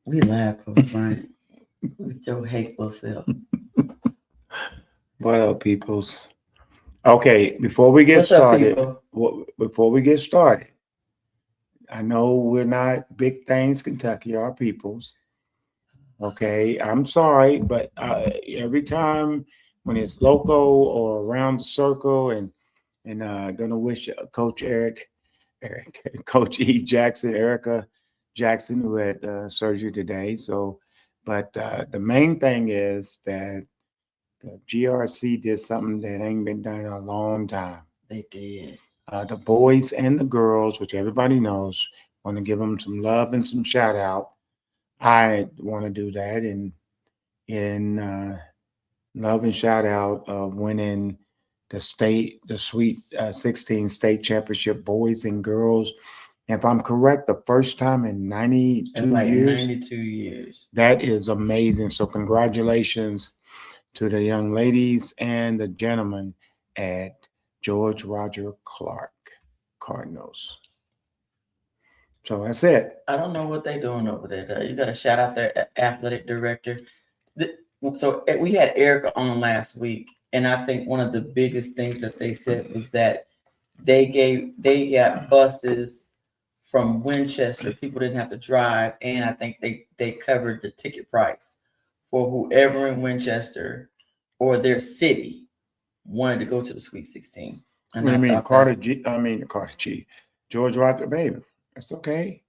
We laugh, Coach Bryant, with your hateful self. What up, peoples? Okay, before we get What's up, started, people? before we get started, I know we're not big things, Kentucky, our peoples. Okay, I'm sorry, but every time when it's local or around the circle, and gonna wish Coach Eric, Coach E. Jackson, Erica Jackson, who had surgery today. So, but the main thing is that the GRC did something that ain't been done in a long time. They did. The boys and the girls, which everybody knows, want to give them some love and some shout out. I want to do that in love and shout out of winning the Sweet 16 state championship boys and girls. If I'm correct, the first time in 92 Like years. 92 years. That is amazing. So congratulations to the young ladies and the gentlemen at George Roger Clark Cardinals. So that's it. I don't know what they're doing over there. You got to shout out their athletic director. So we had Erica on last week, and I think one of the biggest things that they said was that they got buses from Winchester. People didn't have to drive, and I think they covered the ticket price for whoever in Winchester or their city wanted to go to the Sweet 16. And What do you mean, thought Carter G? I mean, Carter G. George Roger, baby. That's okay.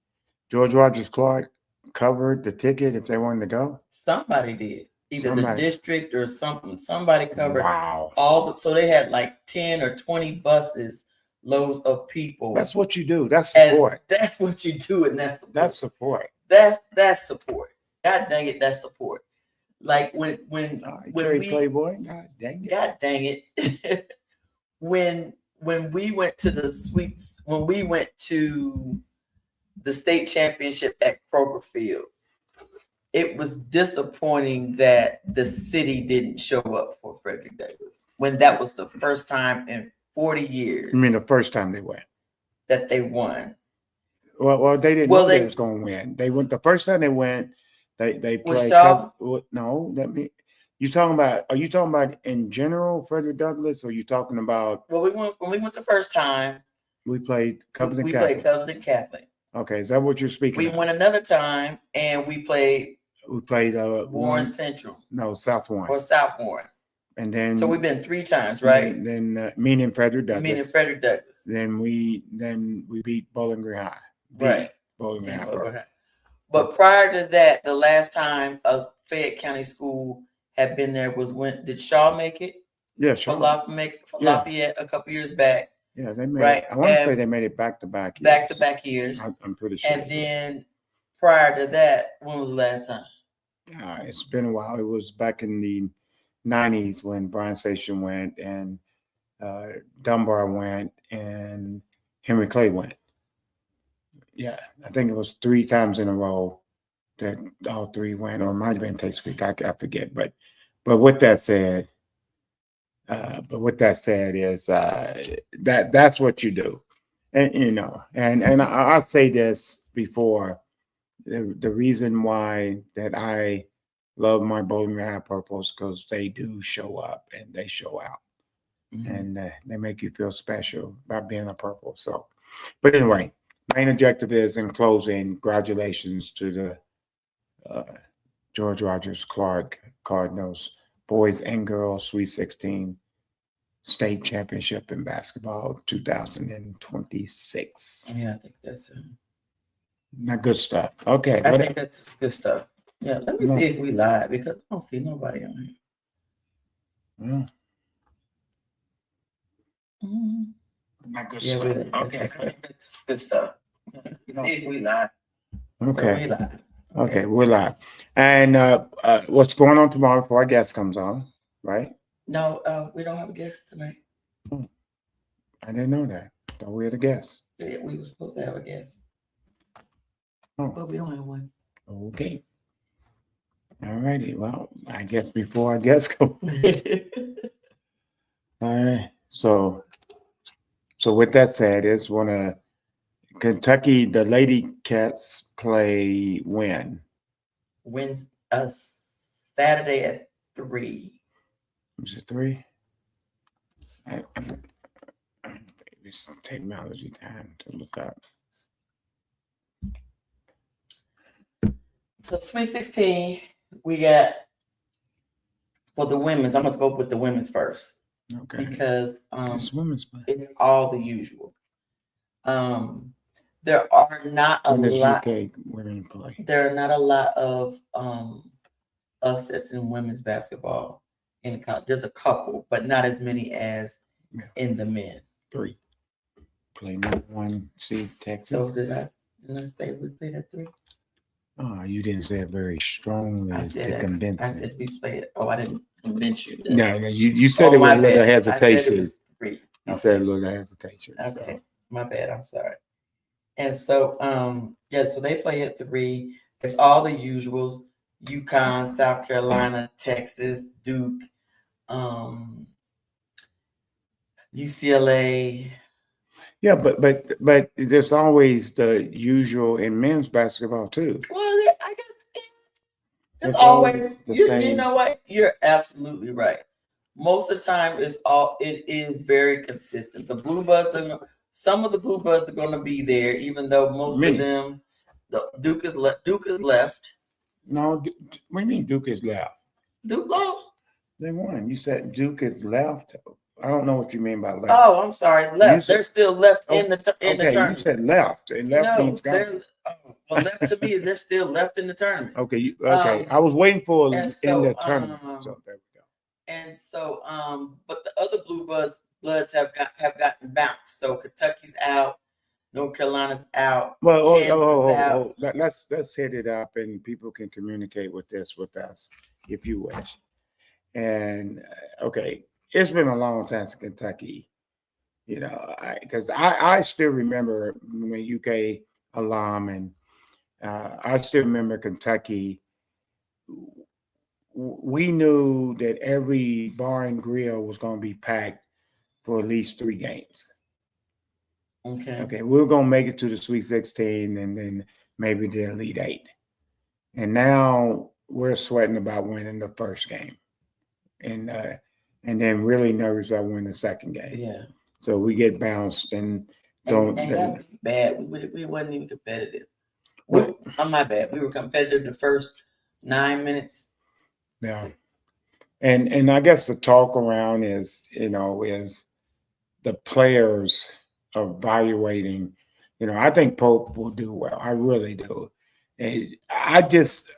George Rogers Clark covered the ticket if they wanted to go. somebody did, either the district or something. Somebody covered Wow. so they had like 10 or 20 buses, loads of people. That's what you do. That's support. And that's what you do, and that's support. That's support. God dang it, that's support. Like when we Playboy, God dang it. God dang it. when we went to the Sweets, when we went to the state championship at Kroger Field, it was disappointing that the city didn't show up for Frederick Douglass when that was the first time in 40 years. You mean the first time they went? That they won. Well, they didn't know they was going to win. They went the first time they went. They played. No, let me. Are you talking about in general, Frederick Douglass, or are you talking about? Well, when we went the first time, we played Covington Catholic. We played Covington Catholic. Okay, is that what you're speaking? We went another time, and we played. Warren Central. No, South Warren. Or South Warren. And then so we've been 3 times, right? Then meaning Frederick Douglass. Then we beat Bowling Green High. Right. Bowling Green High. But prior to that, the last time a Fayette County school had been there was when did Shaw make it? Yeah, Shaw. Lafayette a couple years back. Yeah, they made it. I want to say they made it back to back years. Back to back years. I'm pretty sure. And then prior to that, when was the last time? It's been a while. It was back in the 90s when Bryan Station went and Dunbar went and Henry Clay went. Yeah, I think it was 3 times in a row that all 3 went, or it might have been Taste Week. I forget. But with that said, is that's what you do, and you know, and I'll say this before. The reason why that I love my Bowling Green High Purples because they do show up and they show out, and they make you feel special by being a Purple. So, but anyway, main objective is in closing. Congratulations to the George Rogers Clark Cardinals boys and girls Sweet 16 state championship in basketball 2026. Yeah, I think that's not good stuff. Okay. I think that's good stuff. Yeah, let me see if we live because I don't see nobody on here. Not good stuff. Okay. I think that's good stuff. See if we live. Okay. So we live. Okay, we're live. And what's going on tomorrow before our guest comes on, right? No, we don't have a guest tonight. I didn't know that. Thought we had a guest. Yeah, we were supposed to have a guest. But we don't have one. Okay. All righty. Well, I guess before our guest comes. All right. So with that said, it's one of Kentucky, the Lady Cats play when? Saturday at 3. Was it 3? It's technology time to look up. So Sweet 16, we got for the women's. I'm gonna go with the women's first Okay. because It's women's play. it's all the usual. There are not a When does lot. UK women play? There are not a lot of upsets in women's basketball in college. There's a couple, but not as many as in the men. 3. Play number 1 seed Texas. So did I say we played at 3? Oh, you didn't say it very strongly to convince me. I said we played. Oh, I didn't convince you. No, you said it with a little hesitation. I said it was 3. You said a little hesitation. Okay, my bad. I'm sorry. And so, so they play at 3. It's all the usuals: UConn, South Carolina, Texas, Duke, UCLA. Yeah, but there's always the usual in men's basketball too. Well, I guess it's always you know what? You're absolutely right. Most of the time, it is very consistent. The Blue Buds some of the Blue Buds are going to be there, even though most of them, Duke is left. No, what do you mean Duke is left? Duke lost. They won. You said Duke is left. I don't know what you mean by left. Oh, I'm sorry. Left. They're still left in the tournament. You said left. And left means gone. Left to me, they're still left in the tournament. Okay. I was waiting for in the tournament. So there we go. And so, but the other Blue Bloods have gotten bounced. So Kentucky's out, North Carolina's out. Well, let's hit it up, and people can communicate with us if you wish. And okay. It's been a long time since Kentucky, because I still remember when UK alum, and I still remember Kentucky. We knew that every bar and grill was going to be packed for at least 3 games. Okay, we were going to make it to the Sweet 16 and then maybe the Elite 8. And now we're sweating about winning the first game. And then really nervous about winning the second game. Yeah. So we get bounced and don't. And that be bad. We wasn't even competitive. My bad. We were competitive the first 9 minutes. Yeah. And I guess the talk around is the players evaluating. I think Pope will do well. I really do. And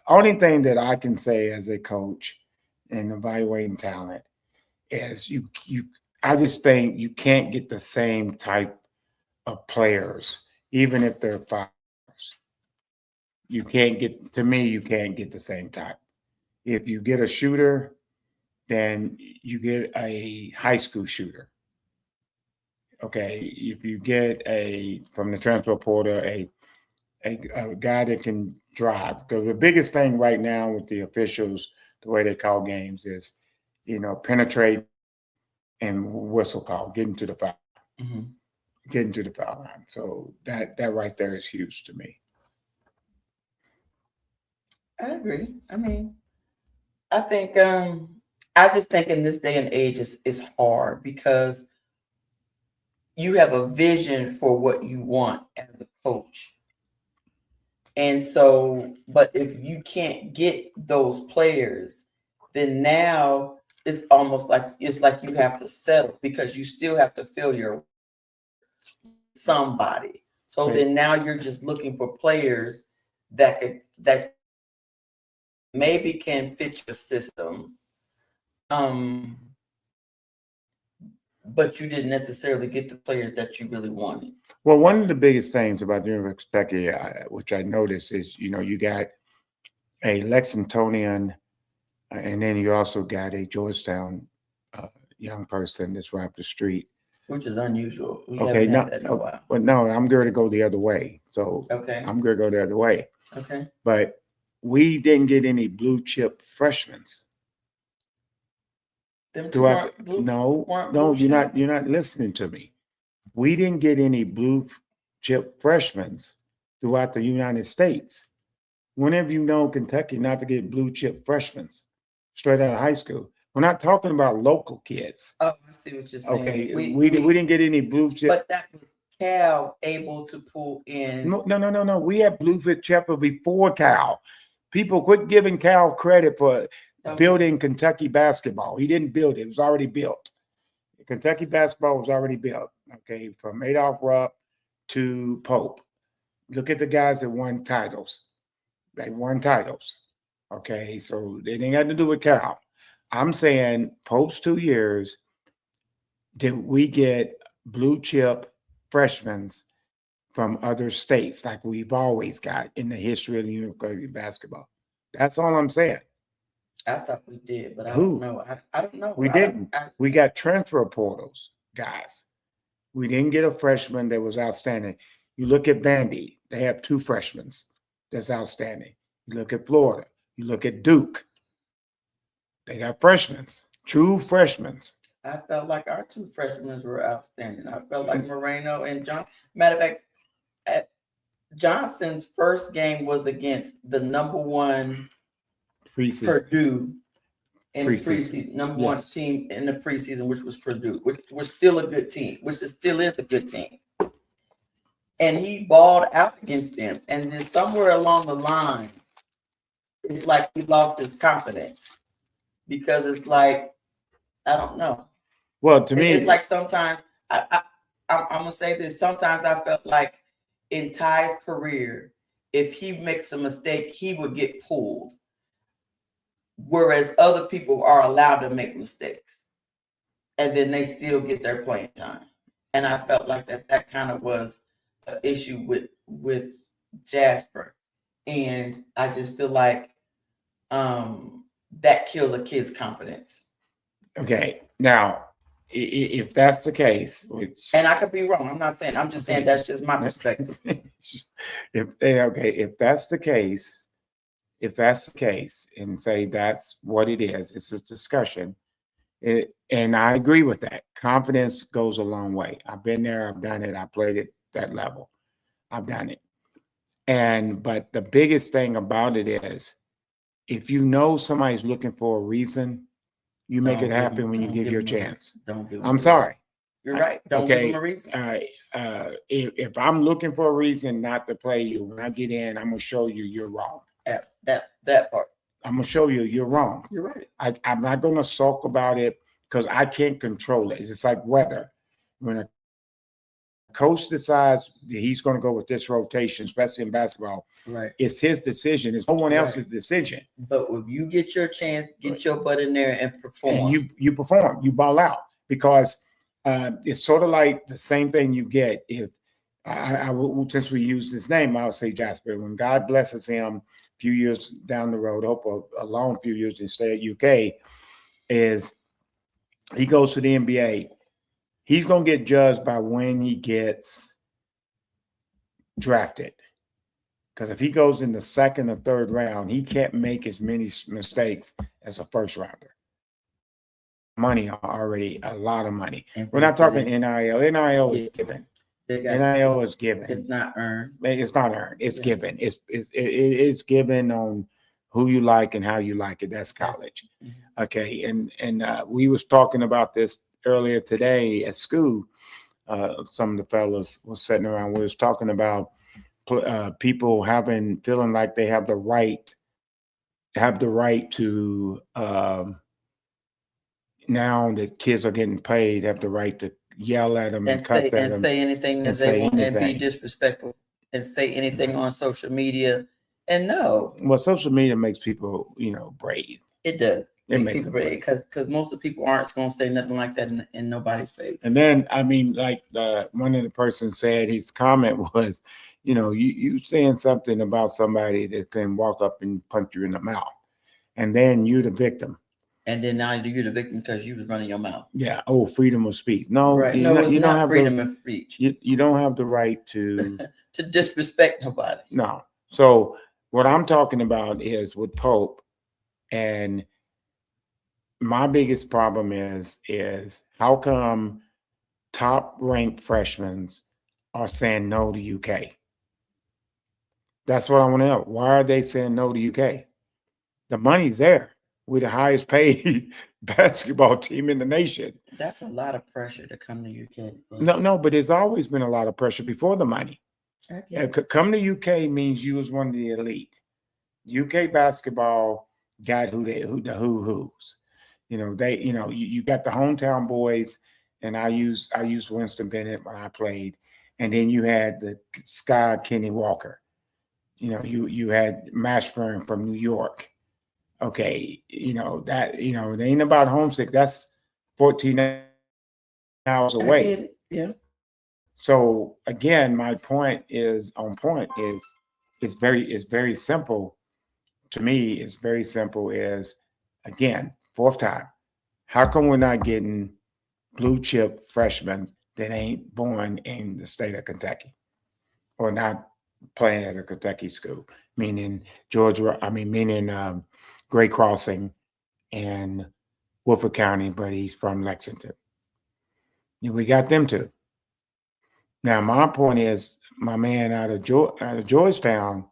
only thing that I can say as a coach in evaluating talent is I just think you can't get the same type of players, even if they're fires. You can't get the same type. If you get a shooter, then you get a high school shooter. Okay. If you get from the transfer portal, a guy that can drive. Because the biggest thing right now with the officials, the way they call games is, penetrate and whistle call, getting to the foul, getting to the foul line. So that right there is huge to me. I agree. I mean, I think I just think in this day and age it's hard because you have a vision for what you want as a coach. And so, but if you can't get those players, then now it's almost like you have to settle because you still have to fill your somebody. So then now you're just looking for players that maybe can fit your system. But you didn't necessarily get the players that you really wanted. Well, one of the biggest things about the University of Kentucky, which I noticed, is you got a Lexingtonian, and then you also got a Georgetown young person that's right up the street, which is unusual. We haven't had that in a while. But no, I'm going to go the other way. So I'm going to go the other way. Okay. But we didn't get any blue chip freshmen. You're not listening to me. We didn't get any blue chip freshmen throughout the United States. When have you known Kentucky not to get blue chip freshmen straight out of high school? We're not talking about local kids. Oh, I see what you're saying. Okay, we didn't get any blue chip. But that was Cal able to pull in. No. We had blue chip before Cal. People quit giving Cal credit for building Kentucky basketball. He didn't build it. It was already built. Kentucky basketball was already built. Okay, from Adolph Rupp to Pope. Look at the guys that won titles. They won titles. Okay, so they didn't have to do with Cal. I'm saying Pope's 2 years, did we get blue chip freshmen from other states like we've always got in the history of the university basketball? That's all I'm saying. I thought we did, but I Who? don't know. I don't know. We didn't. We got transfer portals, guys. We didn't get a freshman that was outstanding. You look at Vandy, they have 2 freshmen that's outstanding. You look at Florida, you look at Duke, they got freshmen, true freshmen. I felt like our 2 freshmen were outstanding. I felt like Moreno and John. Matter of fact, Johnson's first game was against the number 1 Purdue in preseason, number 1 team in the preseason, which was Purdue, which was still a good team, which still is a good team. And he balled out against them. And then somewhere along the line, it's like he lost his confidence because it's like, I don't know. Well, to me, it's like sometimes I'm gonna say this. Sometimes I felt like in Ty's career, if he makes a mistake, he would get pulled. Whereas other people are allowed to make mistakes, and then they still get their playing time. And I felt like that kind of was an issue with Jasper, and I just feel like that kills a kid's confidence. Okay, now if that's the case, which, and I could be wrong, I'm not saying. I'm just saying that's just my perspective. If that's the case, and say that's what it is, it's a discussion. And I agree with that. Confidence goes a long way. I've been there, I've done it, I played at that level. I've done it. But the biggest thing about it is, if you know somebody's looking for a reason, you make it happen when you give your chance. Don't give them I'm sorry. You're right. Don't give them a reason. If I'm looking for a reason not to play you, when I get in, I'm gonna show you you're wrong. That part. I'm gonna show you you're wrong. You're right. I'm not gonna sulk about it because I can't control it. It's like weather. When a coach decides that he's going to go with this rotation, especially in basketball, right? It's his decision. It's no one else's decision. But if you get your chance, get your butt in there and perform. And you perform. You ball out, because it's sort of like the same thing you get if I since we use his name, I'll say Jasper. When God blesses him a few years down the road, hope a long few years to stay at UK, is he goes to the NBA. He's going to get judged by when he gets drafted. Because if he goes in the second or third round, he can't make as many mistakes as a first rounder. Money already, a lot of money. We're not talking NIL. NIL is given. NIL is given. It's not earned. It's not earned. It's given. It's given on who you like and how you like it. That's college. Okay. And we was talking about this earlier today at school. Some of the fellas was sitting around. We was talking about people feeling like they have the right to now that kids are getting paid, have the right to yell at them and cuss at them and say anything as they want and be disrespectful and say anything on social media. And no, well, social media makes people, brave. It does. It makes people brave because most of the people aren't going to say nothing like that in nobody's face. And then, I mean, like one of the persons said, his comment was, you saying something about somebody that can walk up and punch you in the mouth, and then you're the victim. And then now you're the victim because you was running your mouth. Yeah. Oh, freedom of speech. No, right. You don't have freedom of speech. You don't have the right to to disrespect nobody. No. So what I'm talking about is with Pope, and my biggest problem is how come top ranked freshmen are saying no to UK? That's what I want to know. Why are they saying no to UK? The money's there. We're the highest paid basketball team in the nation. That's a lot of pressure to come to UK. No, but there's always been a lot of pressure before the money. Come to UK means you was one of the elite. UK basketball got the who's. You got the hometown boys, and I used Winston Bennett when I played, and then you had the Sky Kenny Walker. You had Mashburn from New York. Okay, it ain't about homesick. That's 14 hours away. Yeah. So again, my point is it's very simple. To me, it's very simple. Is again, fourth time. How come we're not getting blue chip freshmen that ain't born in the state of Kentucky or not playing at a Kentucky school? Meaning Gray Crossing and Woodford County, but he's from Lexington. We got them too. Now, my point is, my man out of Georgetown,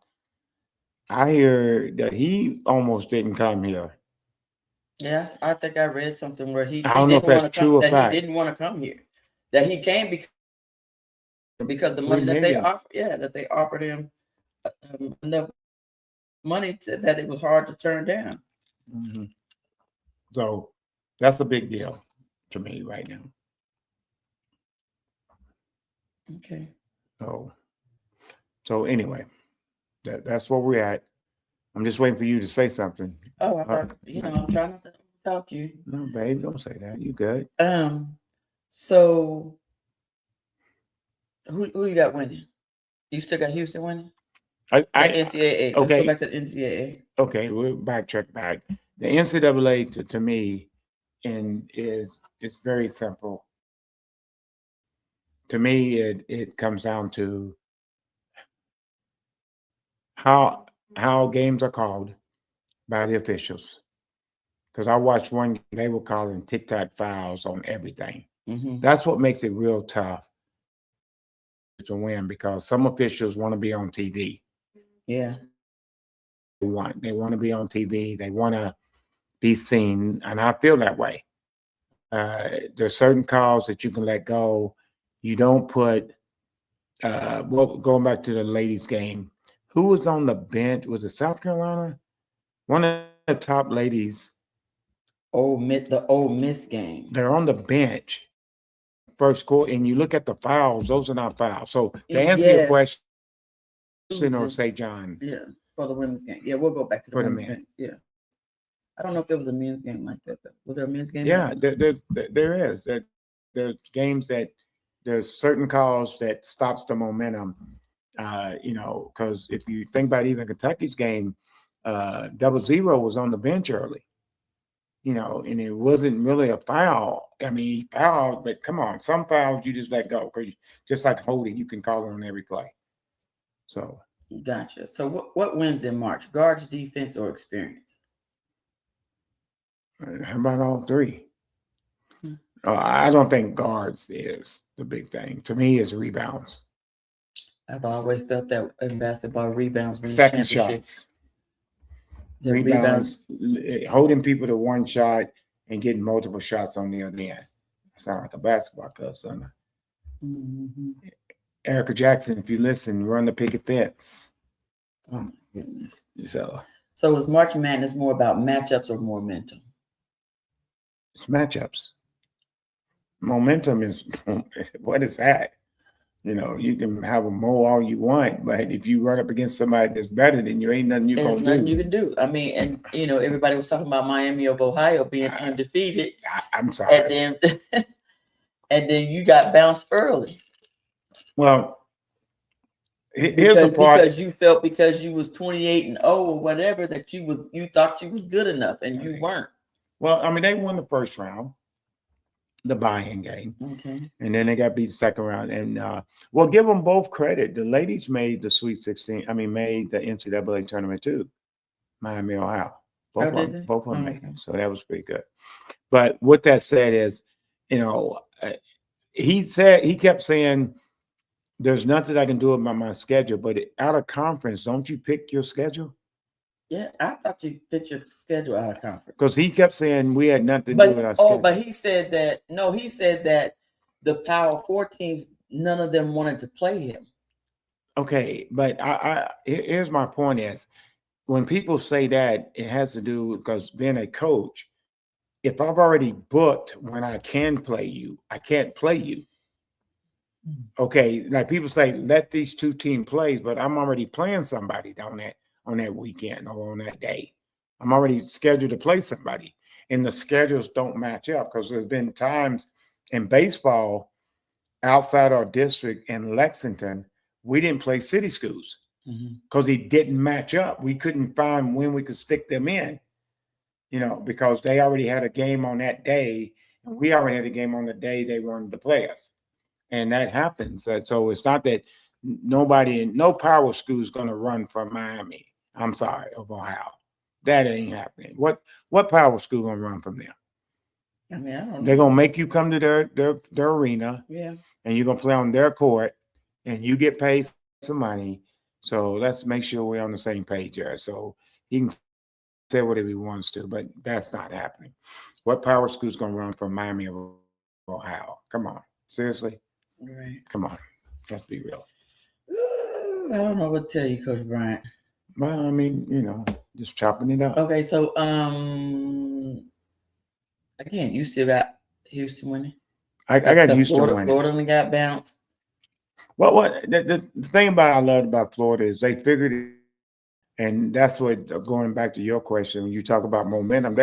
I hear that he almost didn't come here. Yes, I think I read something where he I don't know if that's true or fact. He didn't want to come here. That he came because the money that they offered. Yeah, that they offered him enough money that it was hard to turn down. Mm-hmm. So that's a big deal to me right now. Okay. So anyway, that's where we're at. I'm just waiting for you to say something. Oh, I thought I'm trying not to talk to you. No, babe, don't say that. You good? So who you got winning? You still got Houston winning? NCAA. Let's go back to the NCAA. Okay, we'll backtrack back. The NCAA to me is very simple. To me, it comes down to how games are called by the officials. Because I watched one, they were calling tic-tac fouls on everything. Mm-hmm. That's what makes it real tough to win, because some officials want to be on TV. Yeah. They want to be on TV. They want to be seen, and I feel that way. There's certain calls that you can let go. You don't put going back to the ladies' game, who was on the bench? Was it South Carolina? One of the top ladies. The Ole Miss game. They're on the bench first quarter, and you look at the fouls, those are not fouls. So to answer your question, or St. John's. Yeah, for the women's game. Yeah, we'll go back to the women's game. Yeah. I don't know if there was a men's game like that, though. Was there a men's game? Yeah, there is. There's games that there's certain calls that stops the momentum. Because if you think about even Kentucky's game, 0-0 was on the bench early. And it wasn't really a foul. I mean, he fouled, but come on, some fouls you just let go, because just like holding, you can call it on every play. So gotcha. So what wins in March? Guards, defense, or experience? How about all three? I don't think guards is the big thing. To me, it's rebounds. I've always felt that in basketball, rebounds win second shots. Rebounds, holding people to one shot and getting multiple shots on the other end. Sound like a basketball coach, doesn't it? Mm-hmm. Erica Jackson, if you listen, run the picket fence. Oh my goodness. So is March Madness more about matchups or momentum? It's matchups. Momentum is, what is that? You can have a mow all you want, but if you run up against somebody that's better than you, ain't nothing you can do. Nothing you can do. I mean, and everybody was talking about Miami of Ohio being undefeated. I'm sorry. And then you got bounced early. Well, here's the part. Because you was 28-0 or whatever, that you thought you was good enough, and you weren't. Well, I mean, they won the first round, the buy-in game. Okay. And then they got beat the second round. And we'll give them both credit. The ladies made the Sweet 16. made the NCAA tournament too. Miami, Ohio. Both of them made it. So that was pretty good. But what that said is, he kept saying there's nothing I can do about my schedule. But out of conference, don't you pick your schedule? Yeah, I thought you picked your schedule out of conference. Because he kept saying we had nothing to do with our schedule. But he said that he said that the Power 4 teams, none of them wanted to play him. Okay, but here's my point is, when people say that, it has to do because being a coach, if I've already booked when I can play you, I can't play you. Okay, like people say, let these two teams play, but I'm already playing somebody on that weekend or on that day. I'm already scheduled to play somebody, and the schedules don't match up because there's been times in baseball outside our district in Lexington, we didn't play city schools because it didn't match up. We couldn't find when we could stick them in, because they already had a game on that day, and we already had a game on the day they wanted to play us. And that happens. So it's not that no power school is going to run from Miami. I'm sorry, of Ohio. That ain't happening. What power school going to run from them? I mean, I don't know. They're going to make you come to their arena. Yeah. And you're going to play on their court, and you get paid some money. So let's make sure we're on the same page there. So he can say whatever he wants to, but that's not happening. What power school is going to run from Miami or Ohio? Come on. Seriously? Right. Come on. Let's be real. I don't know what to tell you, Coach Bryant. Well, I mean, just chopping it up. Okay, so again, you still got Houston winning. I got Houston winning. Florida only got bounced. Well, the thing I loved about Florida is they figured it, and that's what, going back to your question, when you talk about momentum,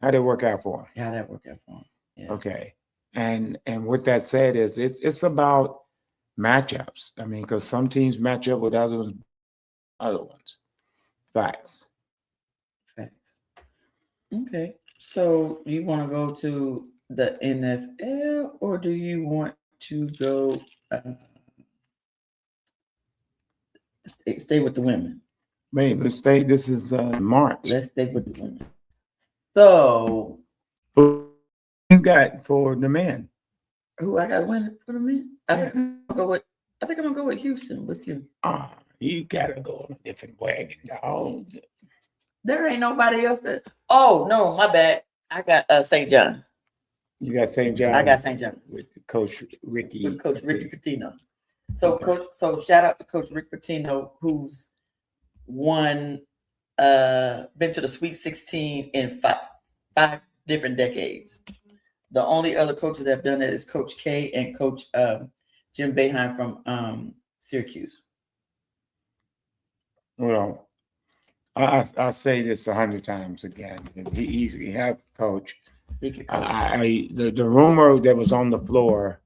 how'd it work out for them? How'd that work out for them? Yeah. Okay. And with that said, it's about matchups. I mean, because some teams match up with other ones. Facts. Okay. So you want to go to the NFL, or do you want to go stay with the women? Wait, let's stay. This is March. Let's stay with the women. So who you got for the men? Who I got to win for the men? I think I'm gonna go with Houston with you. You gotta go on a different wagon, dog. There ain't nobody else that. Oh no, my bad. I got St. John. You got St. John. I got St. John with Coach Ricky. With Coach Ricky Pitino. So okay. So shout out to Coach Rick Pitino, who's been to the Sweet 16 in five different decades. The only other coaches that have done it is Coach K and Coach Jim Boeheim from Syracuse. Well, I say this 100 times again. He have coach. The rumor that was on the floor,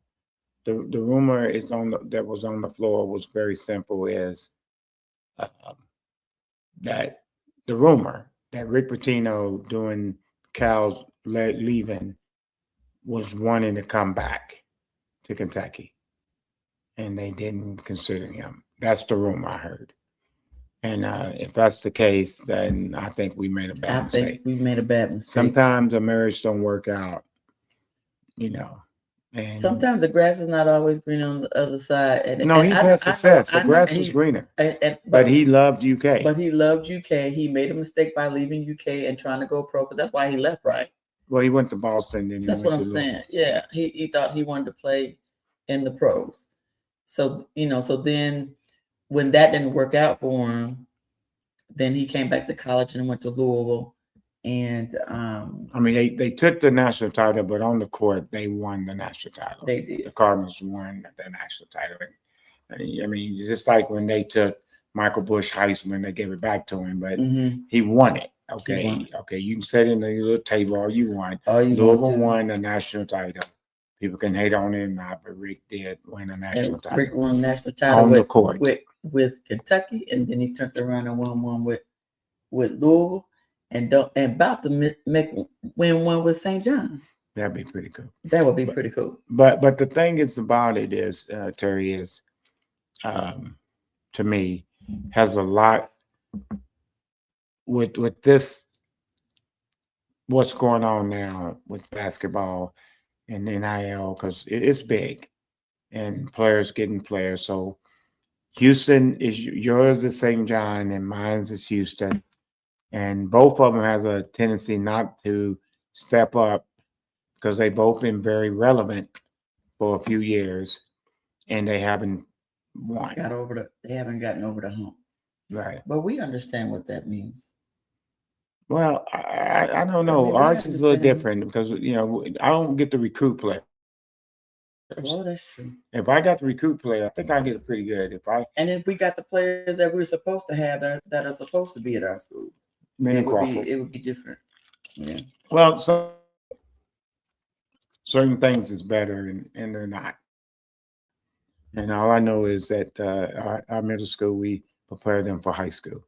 the rumor that was on the floor was very simple. Is that the rumor that Rick Pitino, doing Cal's leaving, was wanting to come back to Kentucky, and they didn't consider him. That's the rumor I heard. And if that's the case, then I think we made a bad mistake. I think we made a bad mistake. Sometimes a marriage don't work out, And sometimes the grass is not always green on the other side. And he's had success. The grass was greener. But he loved UK. But he loved UK. He made a mistake by leaving UK and trying to go pro, because that's why he left, right? Well, he went to Boston. Then that's what I'm saying. Yeah, he thought he wanted to play in the pros. So so then when that didn't work out for him, then he came back to college and went to Louisville. And they took the national title, but on the court they won the national title. They did. The Cardinals won the national title. Just like when they took Michael Bush Heisman, they gave it back to him, but he won it. Okay, you can set in the little table all you want. Louisville won the national title. People can hate on him, but Rick did win a national title. Rick won a national title on the court with Kentucky, and then he turned around and won one with Louisville, and about to win one with St. John. That'd be pretty cool. That would be pretty cool. But the thing is about it is, Terry, is to me has a lot with this, what's going on now with basketball and NIL, because it's big. and players getting players. So Houston is yours is St. John and mine's is Houston. And both of them has a tendency not to step up because they both been very relevant for a few years and they haven't won. They haven't gotten over the hump. Right. But we understand what that means. Well, I don't know. I mean, we Ours is a little understand. different because I don't get to recruit players. Well, that's true. If I got to recruit player, I think I get it pretty good. And if we got the players that we're supposed to have that are supposed to be at our school, it would be different. Yeah. Well, so certain things is better and they're not. And all I know is that our middle school, we prepare them for high school,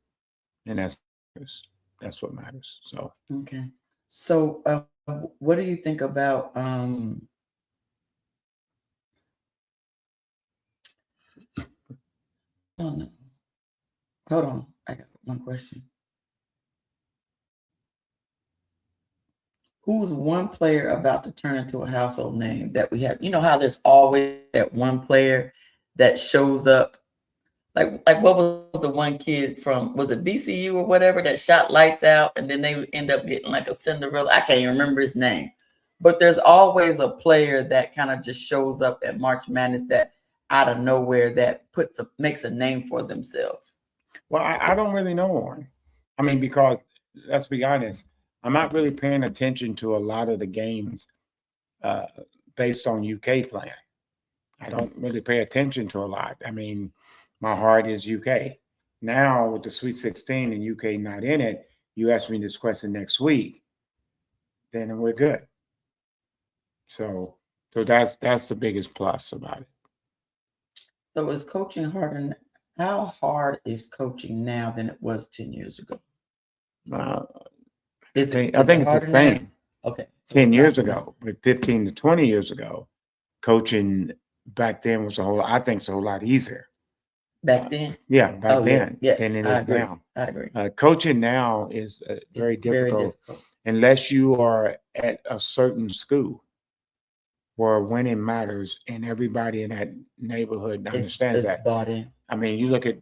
and that's what matters. So okay. So what do you think about oh no. Hold on. I got one question. Who's one player about to turn into a household name that we have? You know how there's always that one player that shows up. Like what was the one kid from, was it VCU or whatever, that shot lights out and then they end up getting like a Cinderella? I can't even remember his name. But there's always a player that kind of just shows up at March Madness that out of nowhere that makes a name for themselves. Well, I don't really know one. I mean, because let's be honest, I'm not really paying attention to a lot of the games based on UK playing. I don't really pay attention to a lot. I mean, my heart is UK. Now with the Sweet 16 and UK not in it, you ask me this question next week, then we're good. So that's the biggest plus about it. So is coaching harder? How hard is coaching now than it was 10 years ago? I think it's the same. Okay. So 10 years ago, but 15 to 20 years ago, coaching back then was I think it's a whole lot easier. Back then? Yeah, back then yes, than it is now. I agree. Coaching now is very difficult unless you are at a certain school where winning matters and everybody in that neighborhood understands that. Bought in. I mean, you look at,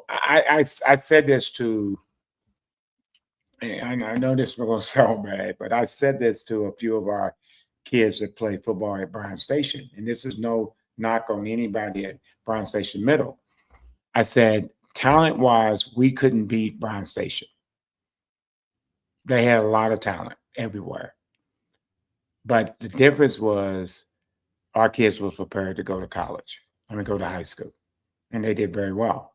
I said this to, and I know this is going to sound bad, but I said this to a few of our kids that play football at Bryant Station. And this is no knock on anybody at Bryant Station Middle. I said, talent-wise, we couldn't beat Bryant Station. They had a lot of talent everywhere. But the difference was our kids were prepared to go to college. Go to high school. And they did very well.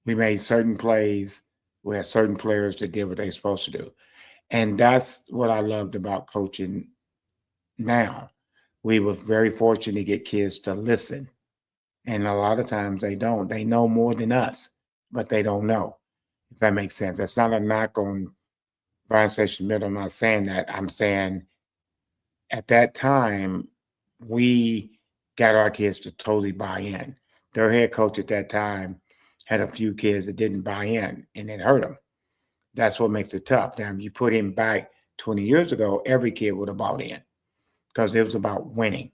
We made certain plays. We had certain players that did what they were supposed to do. And that's what I loved about coaching now. We were very fortunate to get kids to listen. And a lot of times they don't. They know more than us, but they don't know, if that makes sense. That's not a knock on Bryant Station Middle. I'm not saying that. I'm saying at that time, we got our kids to totally buy in. Their head coach at that time had a few kids that didn't buy in, and it hurt them. That's what makes it tough. Now, if you put him back 20 years ago, every kid would have bought in because it was about winning.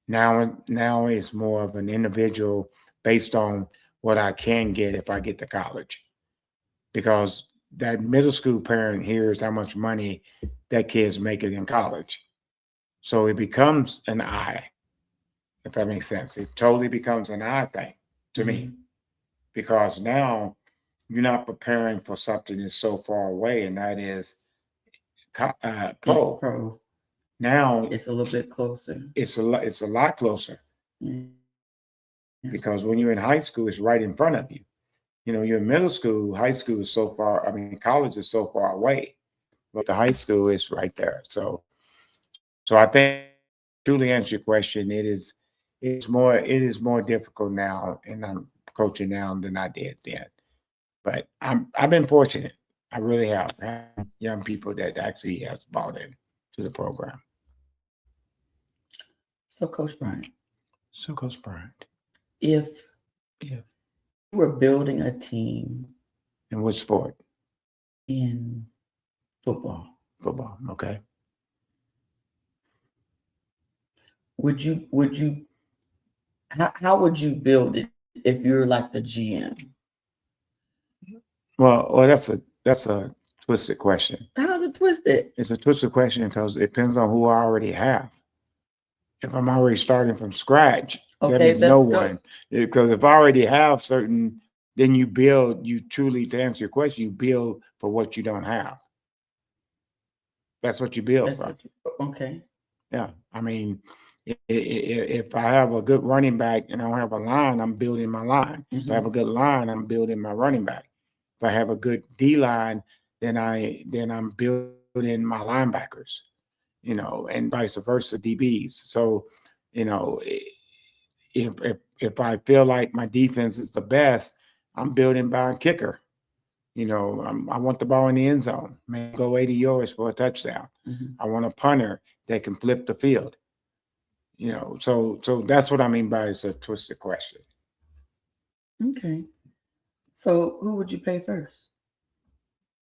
Now it's more of an individual based on what I can get if I get to college. Because that middle school parent hears how much money that kid's making in college. So it becomes an I, if that makes sense. It totally becomes an I thing to me. Because now you're not preparing for something that's so far away, and that is pro. Now it's a little bit closer. It's a lot closer. Because when you're in high school, it's right in front of you. You're in middle school, high school is so far, college is so far away, but the high school is right there. So I think, to truly answer your question, it is more difficult now, and I'm coaching now than I did then. But I've been fortunate. I really have. I have young people that actually have bought in to the program. So, Coach Bryant. If you were building a team. In which sport? In football. Football, okay. Would you How would you build it if you're like the GM? Well, that's a twisted question. How's it twisted? It's a twisted question because it depends on who I already have. If I'm already starting from scratch, that Okay, means no that's good. one. Because if I already have certain, then you build. You truly, to answer your question, you build for what you don't have. That's what you build That's from. what okay. Yeah, I mean, if I have a good running back and I don't have a line, I'm building my line. If I have a good line, I'm building my running back. If I have a good D line, then I'm building my linebackers, and vice versa, DBs. So, you know, if I feel like my defense is the best, I'm building by a kicker. I want the ball in the end zone, maybe go 80 yards for a touchdown. I want a punter that can flip the field. So that's what I mean by it's a twisted question. Okay. So who would you pay first?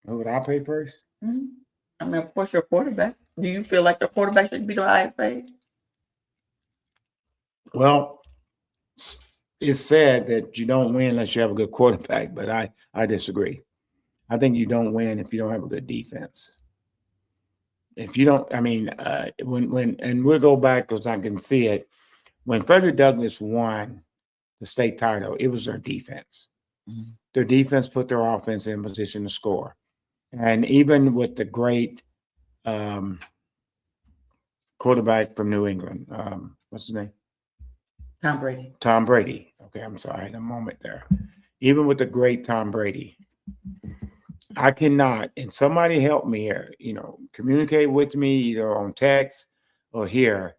Who would I pay first? I mean, of course, your quarterback. Do you feel like the quarterback should be the highest paid? Well, it's said that you don't win unless you have a good quarterback, but I disagree. I think you don't win if you don't have a good defense. If you don't, I mean, when and we'll go back because I can see it. When Frederick Douglass won the state title, it was their defense. Their defense put their offense in position to score. And even with the great quarterback from New England, what's his name? Tom Brady. Tom Brady. Okay, I'm sorry, I had a moment there. Even with the great Tom Brady, I cannot, and somebody help me here, communicate with me either on text or here.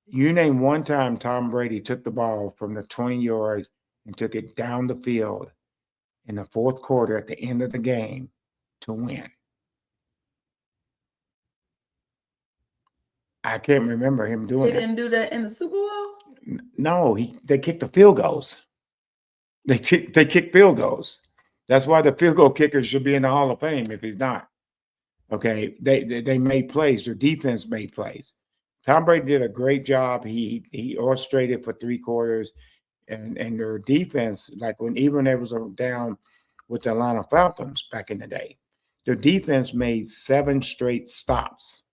You name one time Tom Brady took the ball from the 20 yards and took it down the field in the fourth quarter at the end of the game to win. I can't remember him doing He that. didn't do that in the Super Bowl? No, they kicked the field goals. They kick field goals. That's why the field goal kicker should be in the Hall of Fame if he's not. Okay, they made plays. Their defense made plays. Tom Brady did a great job. He orchestrated for 3 quarters, and their defense, like when they was down with the Atlanta Falcons back in the day, their defense made 7 straight stops.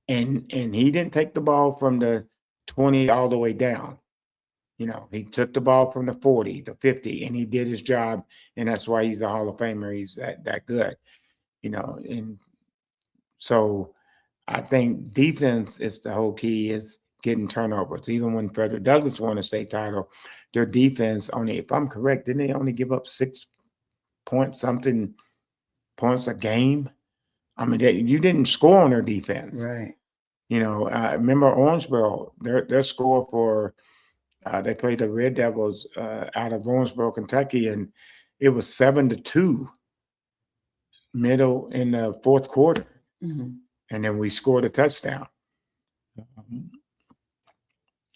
And he didn't take the ball from the 20 all the way down. He took the ball from the 40, the 50, and he did his job, and that's why he's a Hall of Famer. He's that good, and so I think defense is the whole key is getting turnovers. Even when Frederick Douglass won a state title, their defense only, if I'm correct, didn't they only give up 6 points a game? I mean, you didn't score on their defense. Right. I remember Owensboro, their score for they played the Red Devils out of Owensboro, Kentucky, and it was 7-2 middle in the fourth quarter. And then we scored a touchdown.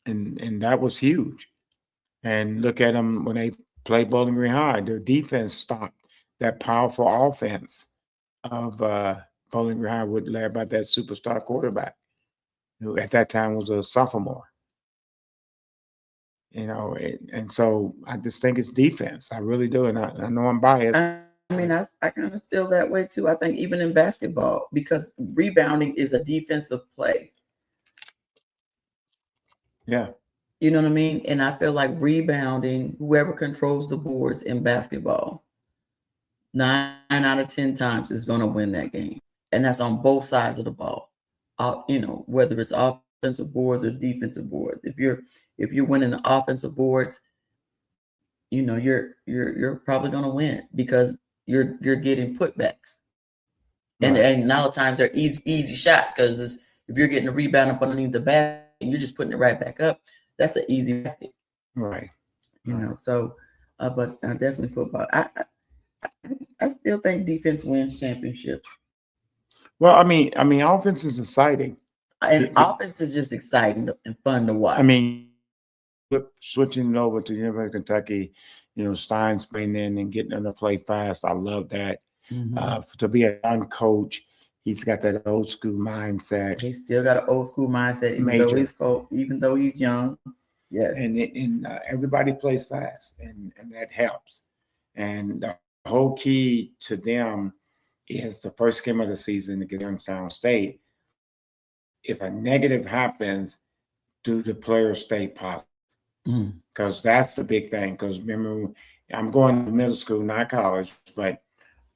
And that was huge. And look at them when they played Bowling Green High. Their defense stopped that powerful offense of Bowling Green High, led by that superstar quarterback, who at that time was a sophomore. And so I just think it's defense. I really do. And I know I'm biased. I mean, I kind of feel that way too. I think even in basketball, because rebounding is a defensive play. Yeah. You know what I mean? And I feel like rebounding, whoever controls the boards in basketball, 9 out of 10 times is going to win that game. And that's on both sides of the ball. Whether it's offensive boards or defensive boards. If you're winning the offensive boards, you're probably going to win because you're getting putbacks. And Right. and a lot of times they're easy shots because if you're getting a rebound up underneath the basket and you're just putting it right back up, that's an easy basket. Right. So, but definitely football. I still think defense wins championships. Well, I mean, offense is exciting. And offense is just exciting and fun to watch. I mean, switching it over to University of Kentucky, Stein's been in and getting them to play fast. I love that. To be a young coach, he's got that old school mindset. He still got an old school mindset, even Major. though he's old, even though he's young. Yes. And everybody plays fast, and that helps. And the whole key to them is the first game of the season against Youngstown State. If a negative happens, do the players stay positive? Because that's the big thing. Because remember, I'm going to middle school, not college, but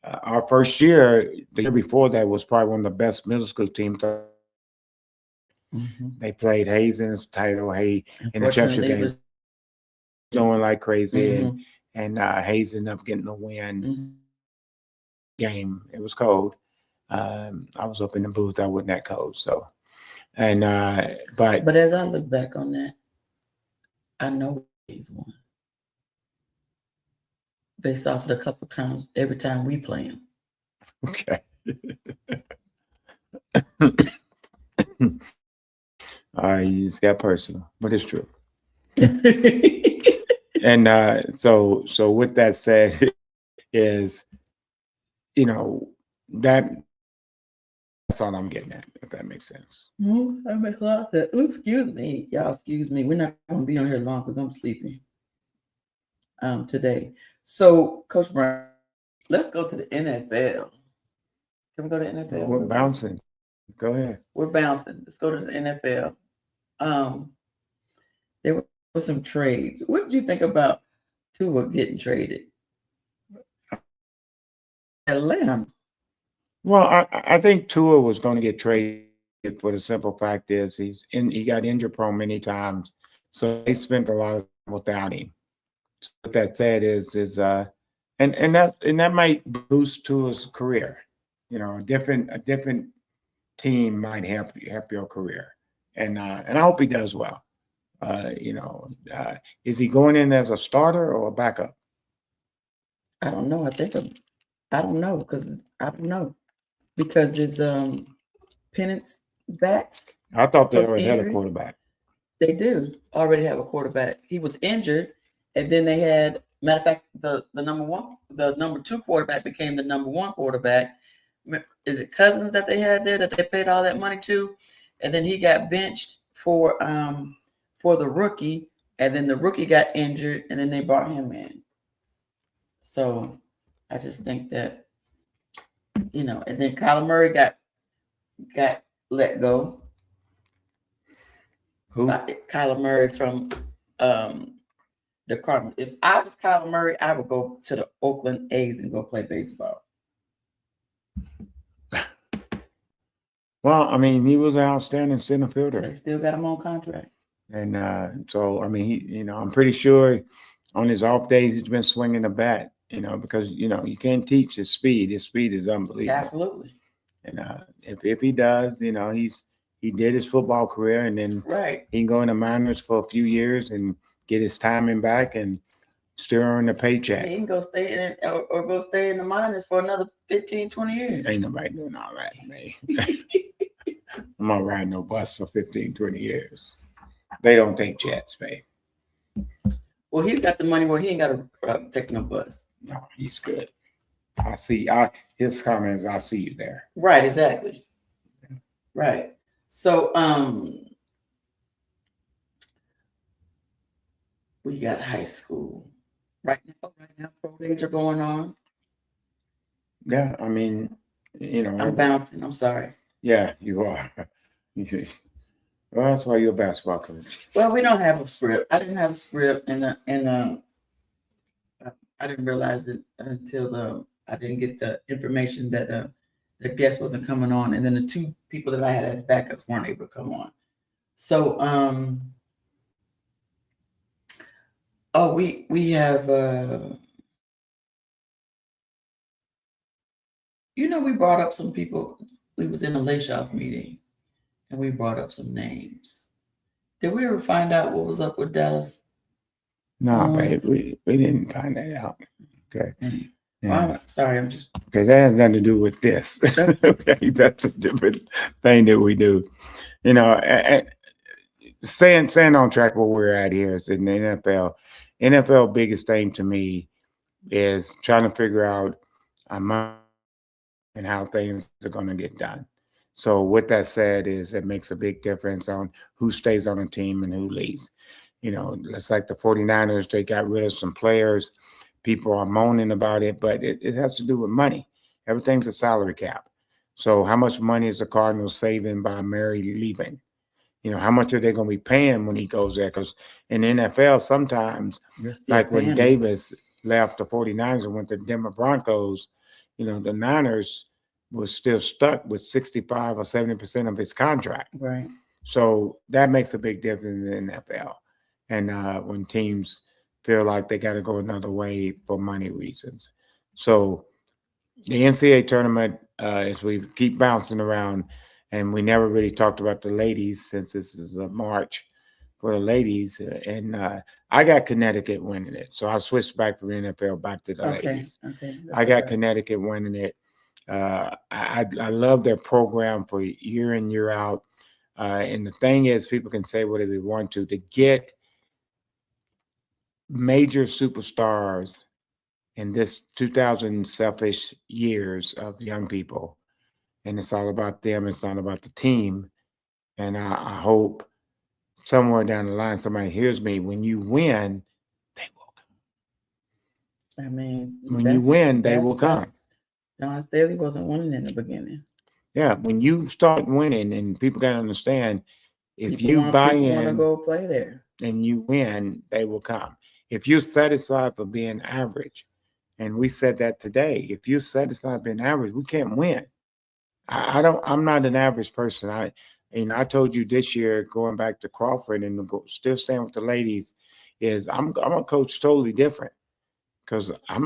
our first year, the year before that, was probably one of the best middle school teams. They played Hazen's title, in the championship game, going like crazy, and Hayes ended up getting the win. Game, it was cold. I was up in the booth. I wasn't that cold, so. And but as I look back on that, I know he's won based off of the couple times every time we play him. Okay. You just got personal, but it's true. And so with that said, is that's all I'm getting at, if that makes sense. That makes a lot of sense. Excuse me, y'all. Excuse me. We're not going to be on here long because I'm sleeping today. So, Coach Bryant, let's go to the NFL. Can we go to the NFL? We're bouncing. Go ahead. We're bouncing. Let's go to the NFL. There were some trades. What did you think about Tua getting traded? Atlanta. Well, I think Tua was going to get traded for the simple fact is he got injury prone many times, so they spent a lot of time without him. So what that said is and that might boost Tua's career. A different team might help your career, and I hope he does well. Is he going in as a starter or a backup? I don't know. I don't know because it's Penance back. I thought they already had a quarterback. They do already have a quarterback. He was injured, and then they had, matter of fact, the number 2 quarterback became the number 1 quarterback. Is it Cousins that they had there that they paid all that money to? And then he got benched for the rookie, and then the rookie got injured, and then they brought him in. So I just think that, and then Kyler Murray got let go. Who? Kyler Murray from the Cardinals. If I was Kyler Murray, I would go to the Oakland A's and go play baseball. Well, I mean, he was an outstanding center fielder. They still got him on contract. And so, I mean, I'm pretty sure on his off days he's been swinging the bat, because, you can't teach his speed. His speed is unbelievable. Absolutely. And if he does, he did his football career, and then he can go in the minors for a few years and get his timing back and still earn a paycheck. He can go stay in or go stay in the minors for another 15, 20 years. Ain't nobody doing all that, man. I'm not riding no bus for 15, 20 years. They don't take jets, babe. Well, he's got the money where he ain't got to take no bus. No, he's good. I see. His comments. I see you there. Right. Exactly. Right. So, we got high school right now. Pro days are going on. Yeah, I mean, I'm bouncing. I'm sorry. Yeah, you are. Well, that's why you're a basketball coach. Well, we don't have a script. I didn't have a script, and I didn't realize it until I didn't get the information that the guest wasn't coming on, and then the 2 people that I had as backups weren't able to come on. So, we have we brought up some people. We was in a Layshoff meeting, and we brought up some names. Did we ever find out what was up with Dallas? No, babe, we didn't find that out. Okay. Yeah. Well, sorry, I'm just okay. That has nothing to do with this. Okay, that's a different thing that we do. Staying on track where we're at here is in the NFL. NFL biggest thing to me is trying to figure out and how things are going to get done. So with that said, is it makes a big difference on who stays on the team and who leaves. It's like the 49ers, they got rid of some players. People are moaning about it, but it has to do with money. Everything's a salary cap. So how much money is the Cardinals saving by Mary leaving? How much are they going to be paying when he goes there? Because in the NFL, sometimes, like when Davis left the 49ers and went to Denver Broncos, the Niners was still stuck with 65 or 70% of his contract. Right. So that makes a big difference in the NFL. And when teams feel like they got to go another way for money reasons. So the NCAA tournament, as we keep bouncing around, and we never really talked about the ladies since this is a March for the ladies. And I got Connecticut winning it. So I switched back from the NFL back to the ladies. Okay. I got Connecticut winning it. I love their program for year in, year out. And the thing is, people can say whatever they want to get major superstars in this 2000 selfish years of young people. And it's all about them. It's not about the team. And I hope somewhere down the line, somebody hears me. When you win, they will come. I mean, when you win, they will come. John Staley wasn't winning in the beginning. Yeah, when you start winning, and people got to understand, if people you buy people in want to go play there and you win, they will come. If you're satisfied for being average, and we said that today, if you're satisfied being average, we can't win. I'm not an average person. I told you this year, going back to Crawford and still staying with the ladies, is I'm a coach totally different because I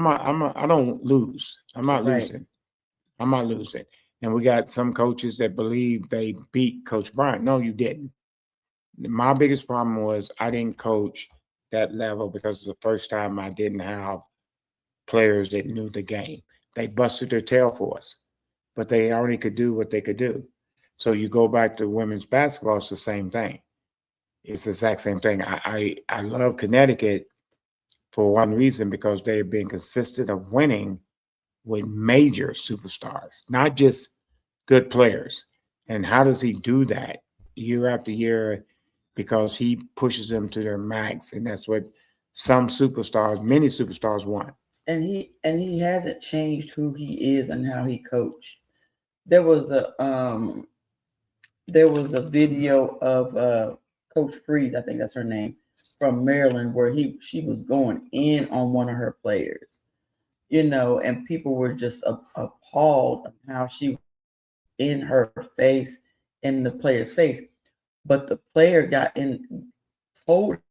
don't lose. I'm not losing. I'm not losing. And we got some coaches that believe they beat Coach Bryant. No, you didn't. My biggest problem was I didn't coach that level because it's the first time I didn't have players that knew the game. They busted their tail for us, but they already could do what they could do. So you go back to women's basketball, it's the same thing. It's the exact same thing. I love Connecticut for one reason, because they've been consistent of winning with major superstars, not just good players. And how does he do that year after year? Because he pushes them to their max, and that's what many superstars want. And he hasn't changed who he is and how he coached. There was a video of Coach Freeze, I think that's her name, from Maryland, where she was going in on one of her players, and people were just appalled at how she in her face, in the player's face. But the player told her,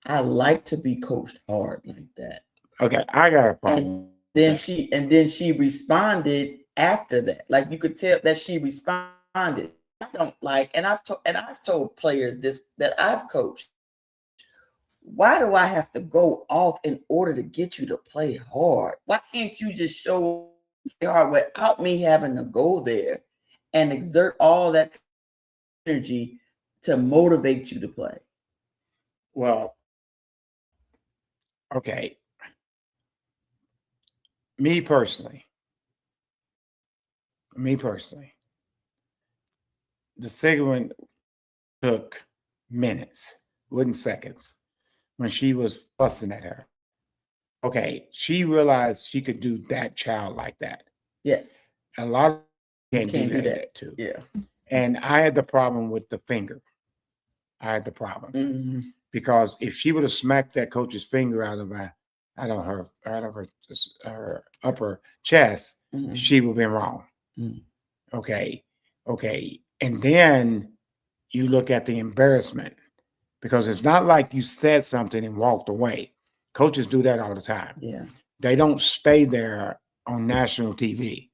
I like to be coached hard like that. Okay, I got a problem. And then she responded after that. Like, you could tell that she responded. I don't like, and I've told players this that I've coached. Why do I have to go off in order to get you to play hard? Why can't you just show hard without me having to go there and exert all that energy to motivate you to play? Well, okay. Me personally, the segment took minutes, wasn't seconds, when she was fussing at her. Okay, she realized she could do that child like that. Yes. A lot of people can't do that too. Yeah. And I had the problem with the finger. Because if she would have smacked that coach's finger out of her upper chest, she would have been wrong. Okay. And then you look at the embarrassment, because it's not like you said something and walked away. Coaches do that all the time. Yeah. They don't stay there on national TV.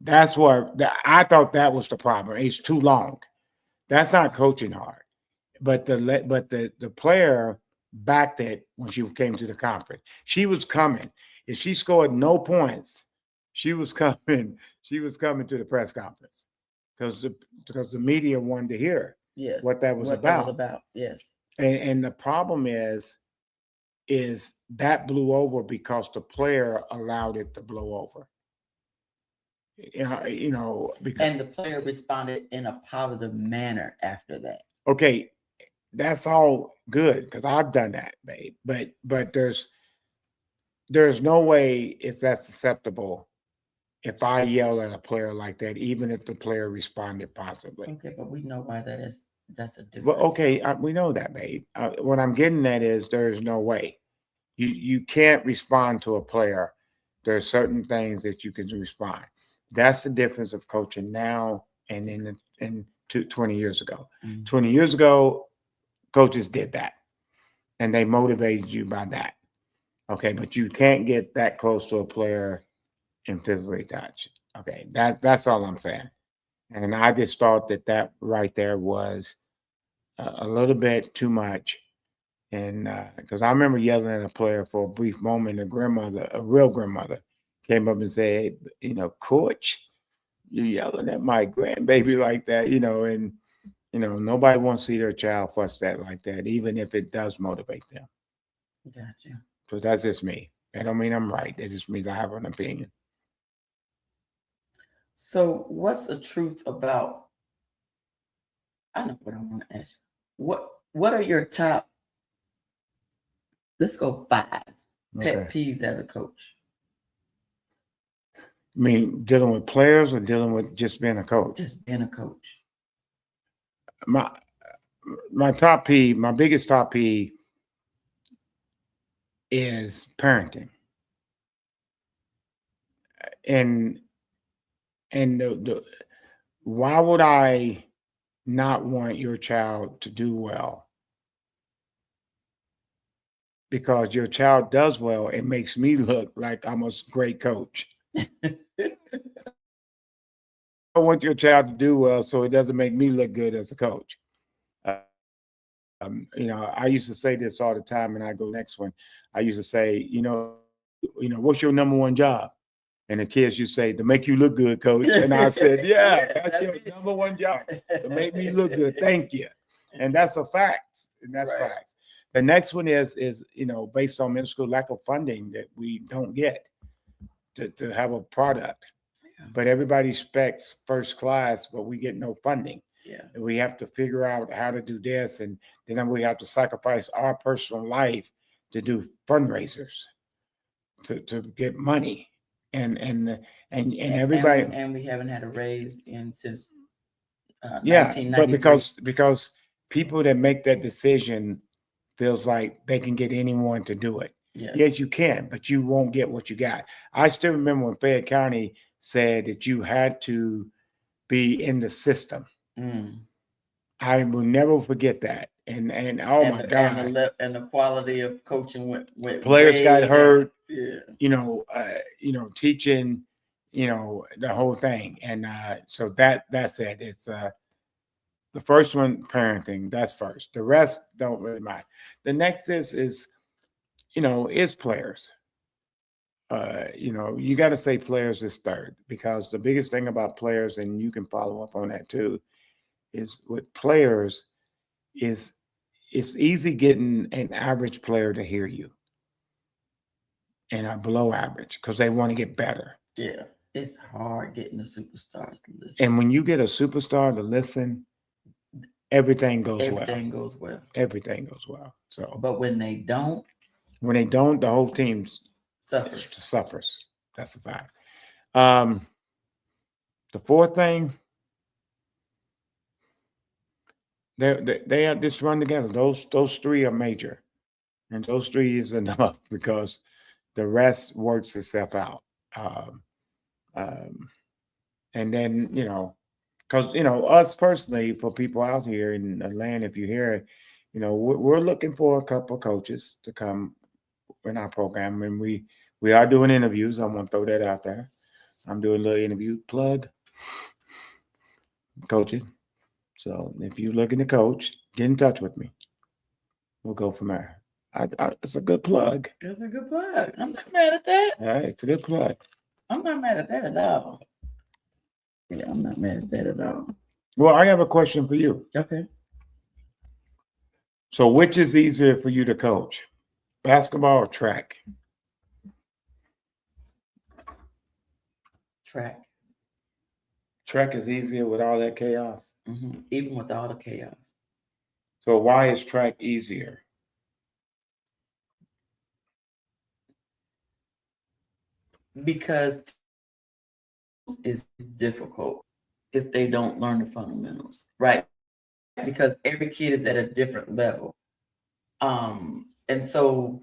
That's what I thought that was the problem. It's too long. That's not coaching hard. But the player backed it when she came to the conference. She was coming. If she scored no points, she was coming. She was coming to the press conference because the media wanted to hear what that was about. Yes. And the problem is that blew over because the player allowed it to blow over. Because And the player responded in a positive manner after that. okay, that's all good because I've done that, babe. But there's no way it's that susceptible if I yell at a player like that, even if the player responded positively. Okay, but we know why that's a difference. Well, okay, we know that, babe. What I'm getting at is there's no way you can't respond to a player. There's certain things that you can respond. That's the difference of coaching now and in 20 years ago. 20 years ago, coaches did that, and they motivated you by that. Okay, but you can't get that close to a player and physically touch. Okay, that's all I'm saying. And I just thought that right there was a little bit too much. And because I remember yelling at a player for a brief moment, a real grandmother, came up and said, Coach, you're yelling at my grandbaby like that, and nobody wants to see their child fuss that like that, even if it does motivate them. Gotcha. So that's just me. That don't mean I'm right. It just means I have an opinion. So what's the truth about, I know what I want to ask you. What are your top, let's go 5 pet peeves as a coach? I mean, dealing with players or dealing with just being a coach? Just being a coach. My biggest top peeve is parenting. And why would I not want your child to do well? Because your child does well, it makes me look like I'm a great coach. I want your child to do well, so it doesn't make me look good as a coach. I used to say this all the time, and I go next one. I used to say, what's your number one job? And the kids used to say, to make you look good, coach. And I said, yeah, that's your number one job, to make me look good. Thank you. And that's a fact. And that's Right. facts. The next one is based on middle school lack of funding that we don't get to have a product. Yeah. But everybody expects first class, but we get no funding. Yeah. And we have to figure out how to do this, and then we have to sacrifice our personal life to do fundraisers to get money. And everybody, and we haven't had a raise since yeah, 1993. but because people that make that decision feels like they can get anyone to do it. Yes, you can, but you won't get what you got. I still remember when Fayette County said that you had to be in the system. I will never forget that. And oh my God, and the quality of coaching went players got hurt. Yeah. Teaching, the whole thing. And so that's it. It's the first one, parenting. That's first. The rest don't really matter. The next is players. You got to say players is third, because the biggest thing about players, and you can follow up on that too, is with players is it's easy getting an average player to hear you and a below average because they want to get better. Yeah, it's hard getting the superstars to listen. And when you get a superstar to listen, everything goes well. Everything goes well. So, but when they don't, the whole team suffers. That's a fact. The fourth thing, they have this run together. Those three are major, and those three is enough because the rest works itself out. And then because us personally, for people out here in Atlanta, if you hear it, we're looking for a couple of coaches to come in our program, and we are doing interviews. I'm gonna throw that out there. I'm doing a little interview plug coaching. So if you're looking to coach, get in touch with me. We'll go from there. It's a good plug. It's a good plug. I'm not mad at that. All right, it's a good plug. I'm not mad at that at all. Yeah, I'm not mad at that at all. Well, I have a question for you. Okay. So which is easier for you to coach, basketball or track? Track. Track is easier with all that chaos. Even with all the chaos. So why is track easier? Because it's difficult if they don't learn the fundamentals, right? Because every kid is at a different level. And so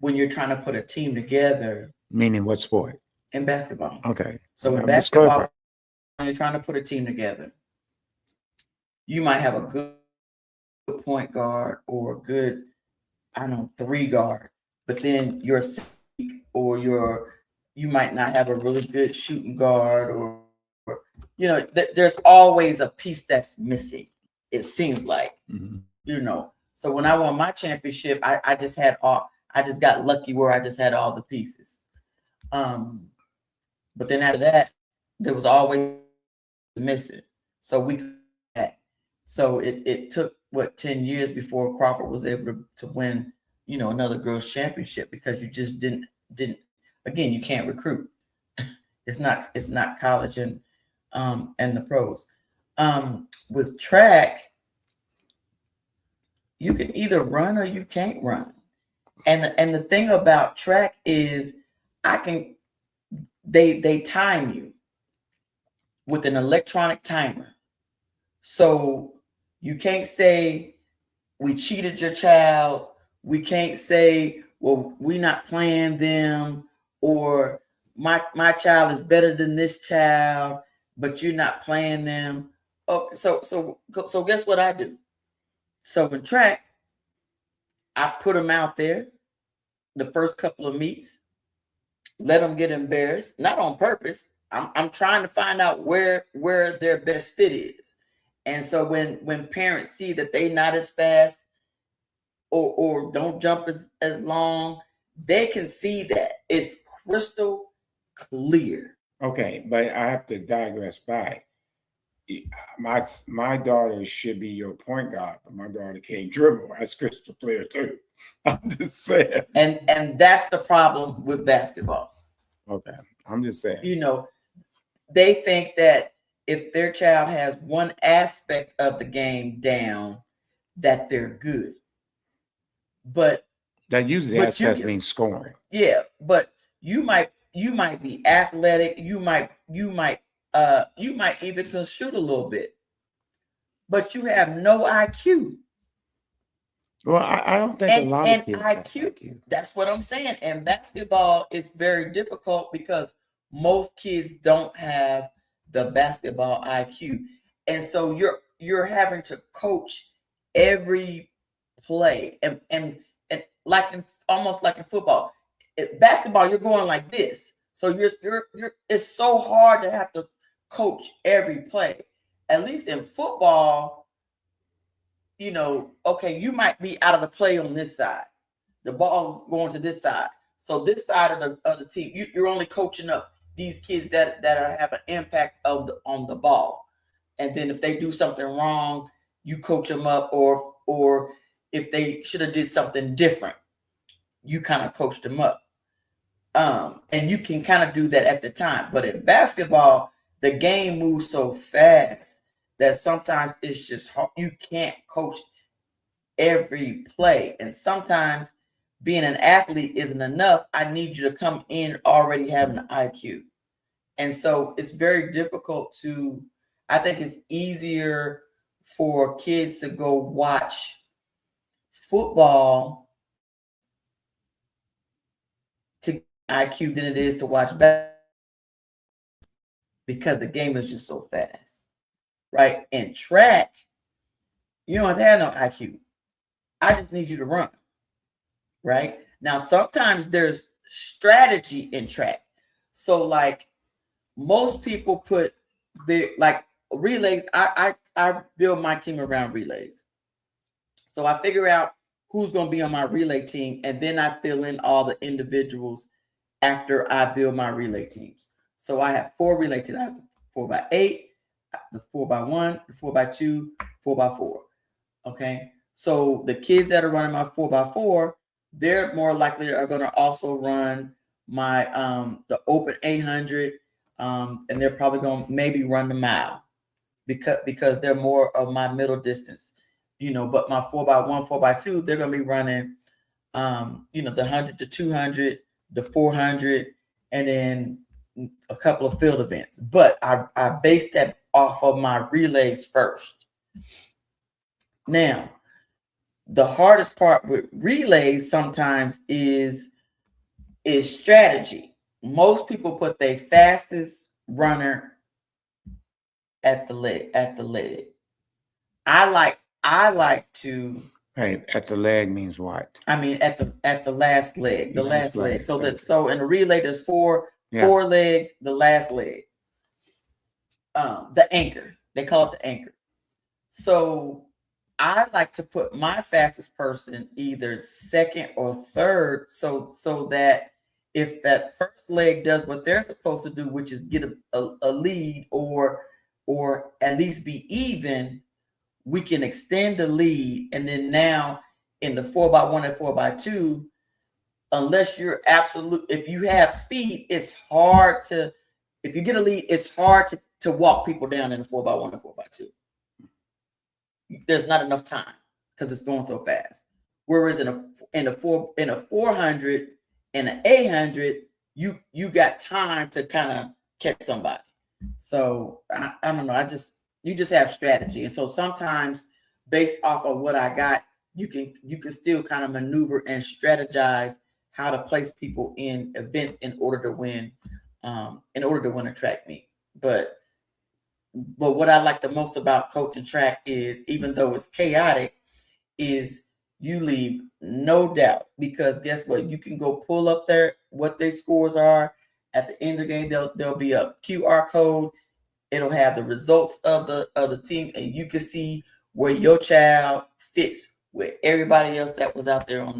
when you're trying to put a team together. Meaning what sport? In basketball. Okay. So in basketball, when you're trying to put a team together, you might have a good point guard or a good, 3 guard, but then your or you might not have a really good shooting guard, or there's always a piece that's missing. It seems like, So when I won my championship, I just got lucky where I just had all the pieces. But then after that, there was always missing. So it took 10 years before Crawford was able to win, another girls' championship, because you just didn't. Again, you can't recruit. It's not college and the pros. With track, you can either run or you can't run. And the thing about track is they time you with an electronic timer. So you can't say we cheated your child. We can't say, well, we're not playing them, or my child is better than this child, but you're not playing them. Oh, so guess what I do? So in track, I put them out there the first couple of meets, let them get embarrassed, not on purpose. I'm trying to find out where their best fit is. And so when parents see that they not as fast or don't jump as long, they can see that it's crystal clear. Okay, but I have to digress back. My daughter should be your point guard, but my daughter can't dribble. That's crystal clear too. I'm just saying. And that's the problem with basketball. Okay, I'm just saying. They think that if their child has one aspect of the game down, that they're good. But that usually means scoring. Yeah, but you might be athletic. You might even can shoot a little bit, but you have no IQ. Well, I don't think a lot of kids have IQ. That's what I'm saying. And basketball is very difficult because most kids don't have the basketball IQ, and so you're having to coach every play, and almost like in football. Basketball, you're going like this, so you're it's so hard to have to coach every play. At least in football, okay, you might be out of the play on this side, the ball going to this side, so this side of the team, you're only coaching up these kids that have an impact on the ball, and then if they do something wrong, you coach them up, or if they should have did something different, you kind of coach them up. And you can kind of do that at the time. But in basketball, the game moves so fast that sometimes it's just hard. You can't coach every play. And sometimes being an athlete isn't enough. I need you to come in already having an IQ. And so it's very difficult I think it's easier for kids to go watch football to IQ than it is to watch basketball, because the game is just so fast, right? In track, you don't have to have no IQ. I just need you to run, right? Now, sometimes there's strategy in track. So, like, most people put relays. I build my team around relays. So I figure out who's going to be on my relay team, and then I fill in all the individuals after I build my relay teams. So I have 4 relay teams. I have the 4x8, the 4x1, the 4x2, 4x4. Okay. So the kids that are running my 4x4, they're more likely are going to also run my the open 800, and they're probably going to maybe run the mile because they're more of my middle distance, but my 4x1, 4x2, they're going to be running, the 100 to 200, the 400, and then a couple of field events. But I based that off of my relays first. Now, the hardest part with relays sometimes is strategy. Most people put their fastest runner at the leg. I like to. Hey, at the leg means what? I mean, at the last leg, the last leg. So Thank so in the relay, there's four legs. The last leg, the anchor. They call it the anchor. So I like to put my fastest person either second or third, so that if that first leg does what they're supposed to do, which is get a lead or at least be even, we can extend the lead. And then now in the 4x1 and 4x2, unless you're if you have speed, it's hard to, if you get a lead, it's hard to walk people down in a 4x1 and 4x2. There's not enough time because it's going so fast. Whereas in a 400 and an 800, you got time to kind of catch somebody. So I don't know. You just have strategy, and so sometimes based off of what I got, you can still kind of maneuver and strategize how to place people in events in order to win a track meet. But what I like the most about coaching track is, even though it's chaotic, is you leave no doubt, because guess what? You can go pull up what their scores are at the end of the game. There'll be a QR code. It'll have the results of the team, and you can see where your child fits with everybody else that was out there on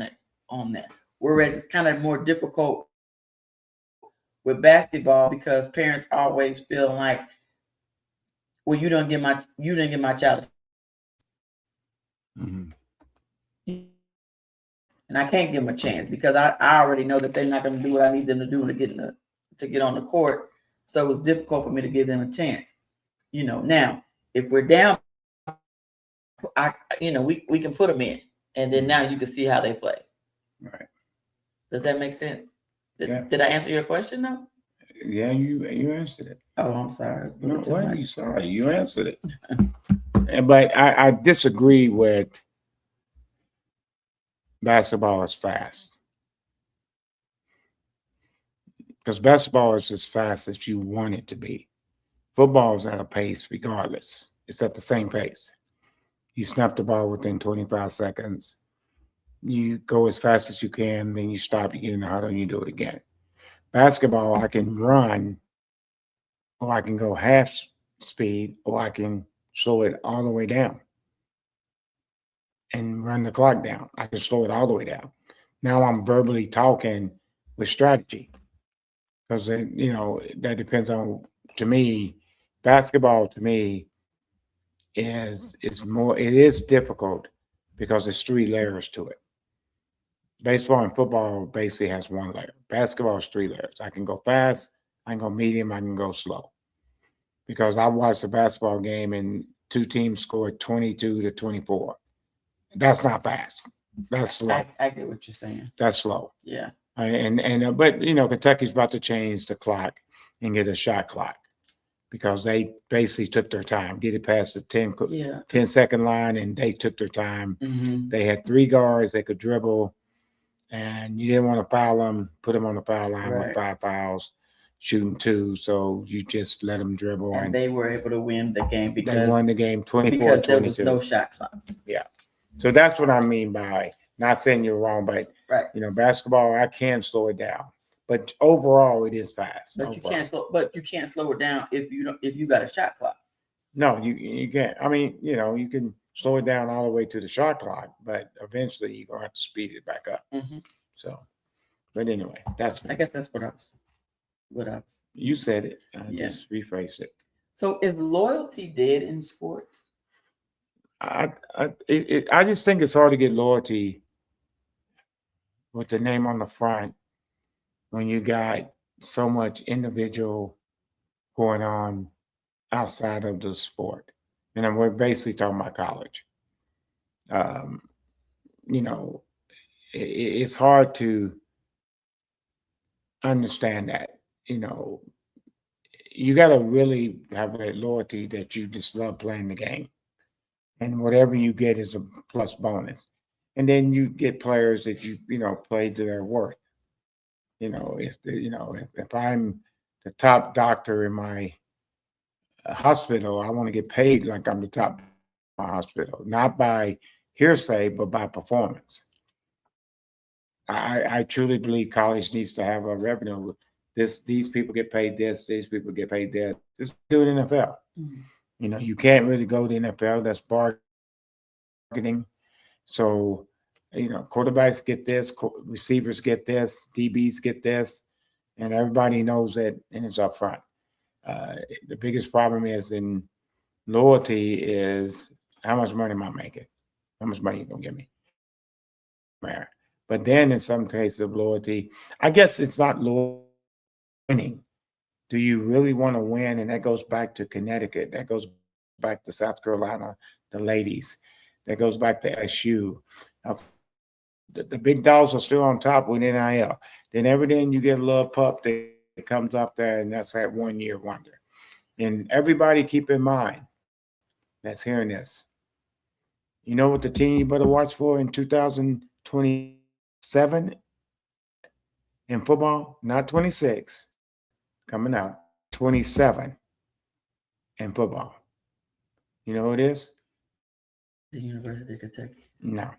that. Whereas it's kind of more difficult with basketball because parents always feel like, well, you didn't get my child. Mm-hmm. And I can't give them a chance because I already know that they're not going to do what I need them to do to get on the court. So it's difficult for me to give them a chance. Now if we're down, we can put them in, and then now you can see how they play. Right. Does that make sense? Yeah. Did I answer your question though? Yeah, you answered it. Oh, I'm sorry. No, why are you sorry? You answered it. But I disagree with basketball is fast. Because basketball is as fast as you want it to be. Football is at a pace regardless. It's at the same pace. You snap the ball within 25 seconds. You go as fast as you can, then you stop, you get in the huddle, and you do it again. Basketball, I can run, or I can go half speed, or I can slow it all the way down and run the clock down. I can slow it all the way down. Now I'm verbally talking with strategy, because that depends on, to me, basketball to me is more, it is difficult because there's 3 layers to it. Baseball and football basically has 1 layer. Basketball is 3 layers. I can go fast, I can go medium, I can go slow. Because I watched a basketball game and 2 teams scored 22 to 24. That's not fast. That's slow. I get what you're saying. That's slow. Yeah. But Kentucky's about to change the clock and get a shot clock, because they basically took their time, get it past the 10-second line, and they took their time. Mm-hmm. They had 3 guards they could dribble, and you didn't want to foul them, put them on the foul line with 5 fouls, shooting 2, so you just let them dribble. And they were able to win the game because they won the game 24-22. Because there was no shot clock. Yeah. So that's what I mean by, not saying you're wrong, but basketball, I can slow it down. But overall, it is fast. But you can't slow it down if you got a shot clock. No, you can't. I mean, you can slow it down all the way to the shot clock, but eventually you're gonna have to speed it back up. Mm-hmm. So, but anyway, I guess that's what I was. You said it. I just rephrased it. So is loyalty dead in sports? I just think it's hard to get loyalty with the name on the front when you got so much individual going on outside of the sport. And we're basically talking about college. Um, you know, it's hard to understand that. You know, you got to really have that loyalty that you just love playing the game, and whatever you get is a plus bonus. And then you get players that play to their worth. If I'm the top doctor in my hospital, I want to get paid like I'm the top in my hospital, not by hearsay, but by performance. I truly believe college needs to have a revenue. These people get paid this, these people get paid that. Just do it in NFL. Mhm. You can't really go to NFL. That's bargaining. So, quarterbacks get this, receivers get this, DBs get this, and everybody knows that, and it's up front. The biggest problem is in loyalty is how much money am I making? How much money you gonna give me? But then in some cases of loyalty, I guess it's not winning. Do you really want to win? And that goes back to Connecticut. That goes back to South Carolina, the ladies. That goes back to SU. Now, the big dogs are still on top with NIL. Then every then you get a little pup that comes up there, and that's that 1 year wonder. And everybody keep in mind that's hearing this. You know what the team you better watch for in 2027 in football? Not 26 coming out, 27 in football. You know who it is? The University of Kentucky. No.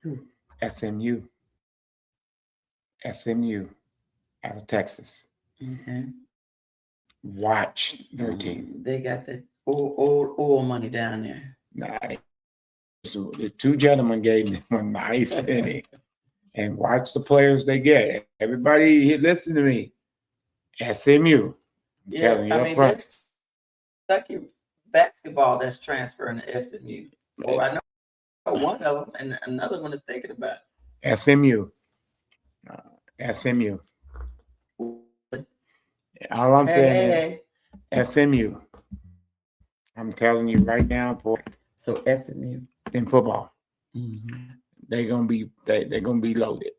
Who? SMU. SMU out of Texas. Okay. Watch their team. They got the oil money down there. Nice. So the two gentlemen gave them a nice penny. And watch the players they get. Everybody listen to me. SMU. I'm telling you up front. There's Kentucky basketball that's transferring to SMU. Oh, I know one of them, and another one is thinking about SMU. SMU. All I'm saying is SMU. I'm telling you right now, boy. So SMU in football, they're gonna be loaded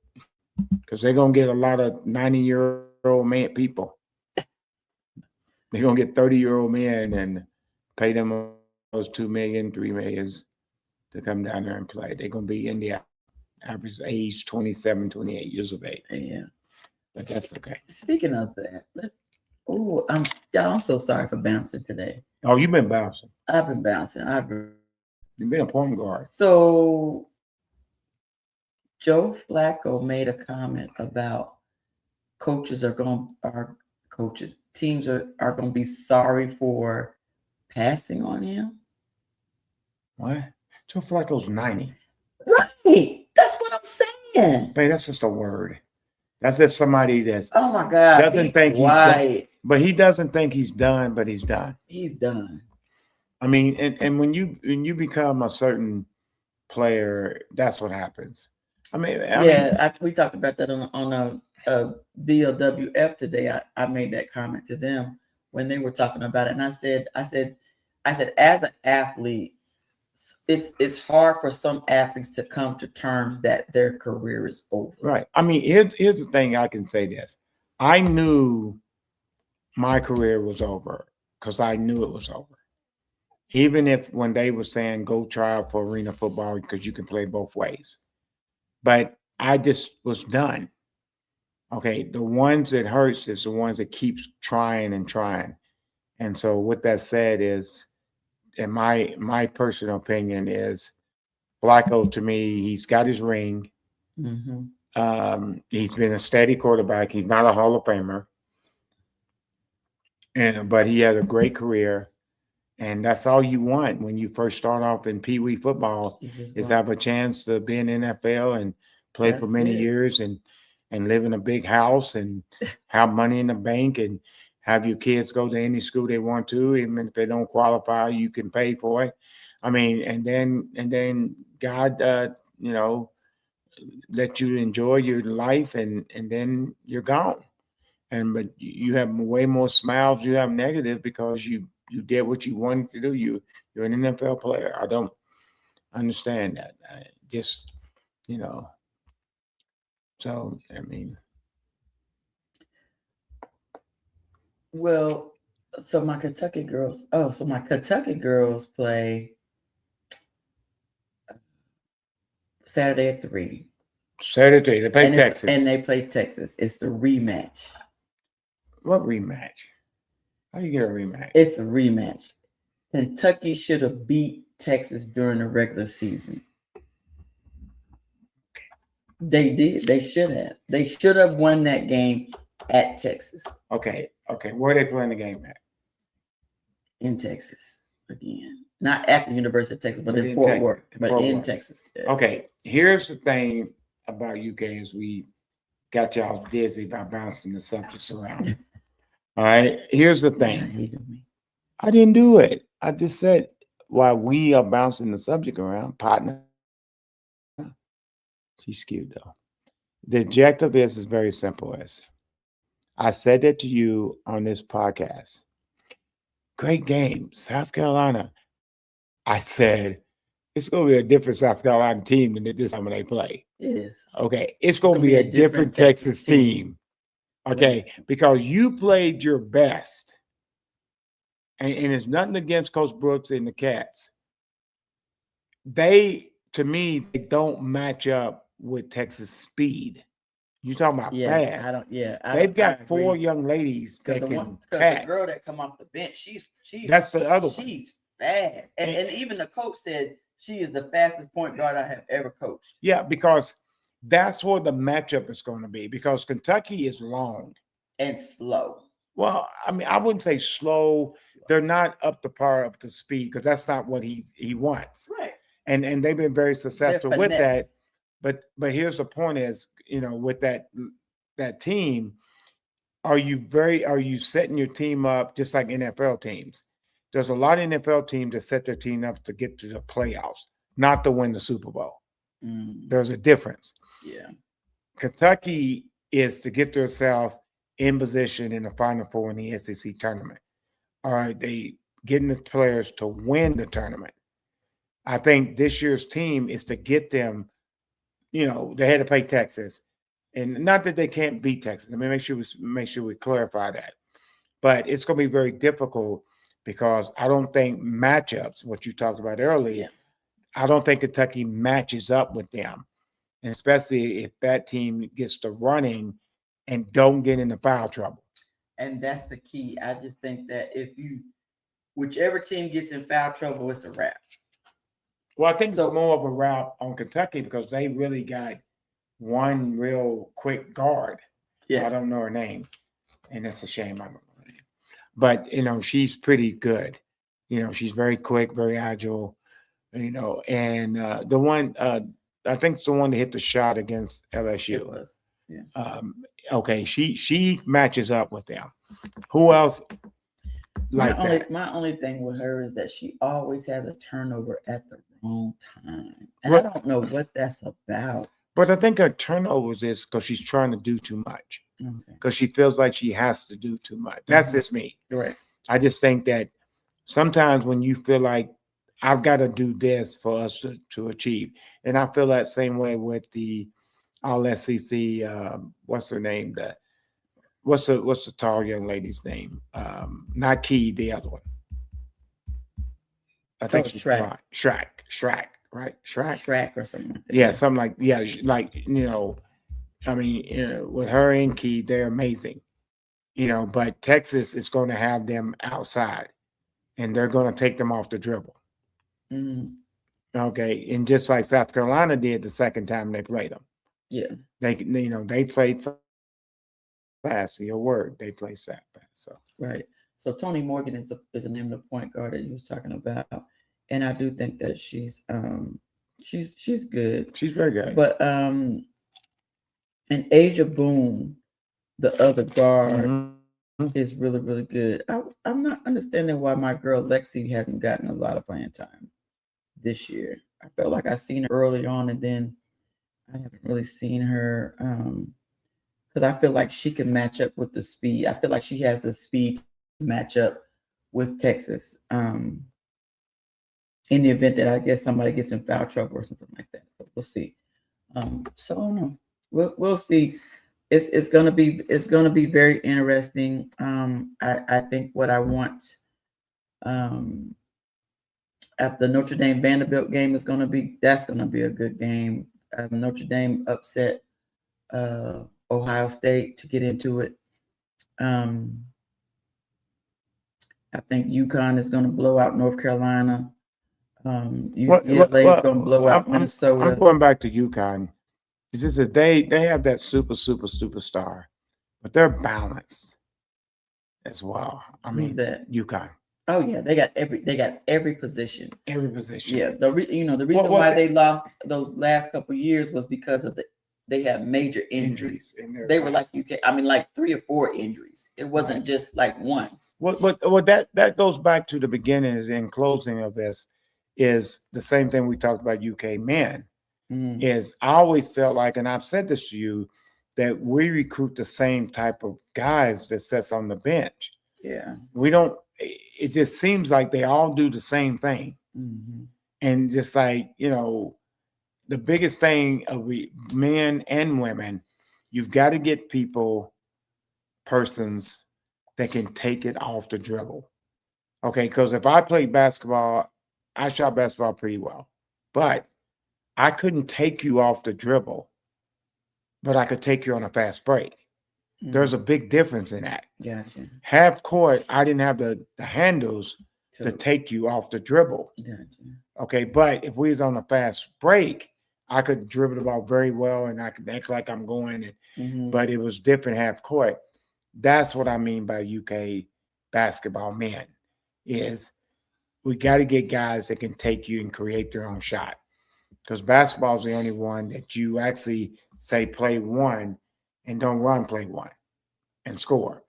because they're gonna get a lot of 90-year-old man people. They're gonna get 30-year-old men and pay them those $2 million, $3 million to come down there and play. They're gonna be in the average age 27, 28 years of age. Yeah, but that's okay. Speaking of that, I'm so sorry for bouncing today. Oh, you've been bouncing. I've been bouncing. You've been a point guard. So Joe Flacco made a comment about teams are going to be sorry for passing on him. What? Joe Flacco's 90. Right. That's what I'm saying. But that's just a word. That's just somebody that's oh my God doesn't think he's done. But he doesn't think he's done, but he's done. He's done. I mean, and when you become a certain player, that's what happens. I mean, we talked about that on a BLWF today. I made that comment to them when they were talking about it, and I said, as an athlete, it's hard for some athletes to come to terms that their career is over. Right. I mean, here's the thing. I can say this. I knew my career was over because I knew it was over. Even if when they were saying go try out for arena football because you can play both ways. But I just was done. Okay, the ones that hurts is the ones that keeps trying and trying. And so what that said is, and my personal opinion is, Flacco, to me, he's got his ring. He's been a steady quarterback. He's not a Hall of Famer. But he had a great career. And that's all you want when you first start off in Pee Wee football is have a chance to be in NFL and play for many years and live in a big house and have money in the bank and have your kids go to any school they want to. Even if they don't qualify, you can pay for it. I mean, and then God, let you enjoy your life and then you're gone. but you have way more smiles you have negative because you did what you wanted to do. You're an NFL player. I don't understand that. I just, you know. So I mean, Well, so my Kentucky girls. Oh, so my Kentucky girls play Saturday at 3. Saturday they play And Texas. they play Texas. It's the rematch. What rematch? How you get a rematch? It's the rematch. Kentucky should have beat Texas during the regular season. They did. They should have. They should have won that game at Texas. Okay. Where are they playing the game at? In Texas again. Not at the University of Texas, but in Fort Texas, Worth. But Fort in Worth. Texas. Yeah. Okay. Here's the thing about you guys. We got y'all dizzy by bouncing the subjects around. All right. Here's the thing. I didn't do it. I just said while we are bouncing the subject around, partner. She's cute though. The objective is very simple. As I said that to you on this podcast. Great game, South Carolina. I said it's going to be a different South Carolina team than this time when they play. It is. Okay, it's going to be a different Texas team. Okay, because you played your best, and it's nothing against Coach Brooks and the Cats. They, to me, they don't match up with Texas speed. You talking about fast? They've got 4 young ladies that can pack. The girl that come off the bench, she's that's the other one. She's fast, and even the coach said she is the fastest point guard I have ever coached. Yeah, because that's where the matchup is going to be. Because Kentucky is long and slow. Well, I mean, I wouldn't say slow. They're not up to speed because that's not what he wants. Right. And they've been very successful with that. But here's the point is, with that team, are you setting your team up just like NFL teams? There's a lot of NFL teams that set their team up to get to the playoffs, not to win the Super Bowl. There's a difference. Yeah. Kentucky is to get themselves in position in the Final Four in the SEC tournament. Are they getting the players to win the tournament? I think this year's team is to get them, they had to play Texas. And not that they can't beat Texas. I mean, make sure we clarify that. But it's going to be very difficult because I don't think matchups, what you talked about earlier, I don't think Kentucky matches up with them, and especially if that team gets to running and don't get into foul trouble. And that's the key. I just think that whichever team gets in foul trouble, it's a wrap. Well, I think it's more of a wrap on Kentucky because they really got one real quick guard. Yes. I don't know her name, and that's a shame. I don't know her name. But, she's pretty good. She's very quick, very agile, and the one, I think it's the one that hit the shot against LSU. It was. Yeah. Okay, she matches up with them. Who else that? My only thing with her is that she always has a turnover at the wrong time. And I don't know what that's about. But I think her turnovers is because she's trying to do too much. Because she feels like she has to do too much. That's just me. Right. I just think that sometimes when you feel like I've got to do this for us to achieve, and I feel that same way with the All-SEC, what's her name? What's the tall young lady's name? Not Key, the other one. I think she's Shrek, right? Shrek or something like that. Yeah, something I mean, with her and Key, they're amazing. But Texas is going to have them outside, and they're going to take them off the dribble. Okay, and just like South Carolina did the second time they played them. Yeah, they played fast. Your word, they play fast. So right. So Toni Morgan is the name of the point guard that you was talking about, and I do think that she's good. She's very good. But and Asia Boone, the other guard, is really, really good. I'm not understanding why my girl Lexi hasn't gotten a lot of playing time this year. I felt like I seen her early on, and then I haven't really seen her because I feel like she can match up with the speed. I feel like she has the speed to match up with Texas. In the event that I guess somebody gets in foul trouble or something like that. But we'll see. So I don't know. We'll see. It's gonna be very interesting. I think what I want at the Notre Dame Vanderbilt game is gonna be a good game. Notre Dame upset Ohio State to get into it. I think UConn is gonna blow out North Carolina. UCLA is gonna blow out Minnesota. I'm going back to UConn. It's just that they have that superstar, but they're balanced as well. I mean, Who's that? UConn. Oh yeah, they got every position. Every position. Yeah, the reason why they lost those last couple of years was because of they had major injuries. They were like like 3 or 4 injuries. It wasn't just like one. Well, that goes back to the beginning and closing of this. Is the same thing we talked about UK men. Is I always felt like, and I've said this to you, that we recruit the same type of guys that sits on the bench. Yeah, we don't. It just seems like they all do the same thing, and just like the biggest thing of men and women, you've got to get persons that can take it off the dribble. Okay, because if I played basketball, I shot basketball pretty well, but I couldn't take you off the dribble, but I could take you on a fast break. There's a big difference in that. Gotcha. Half court, I didn't have the handles to take you off the dribble. Gotcha. Okay, but if we was on a fast break, I could dribble the ball very well, and I could act like I'm going. But it was different half court. That's what I mean by UK basketball men. Is we got to get guys that can take you and create their own shot. Because basketball is the only one that you actually say play one and don't run play one and score.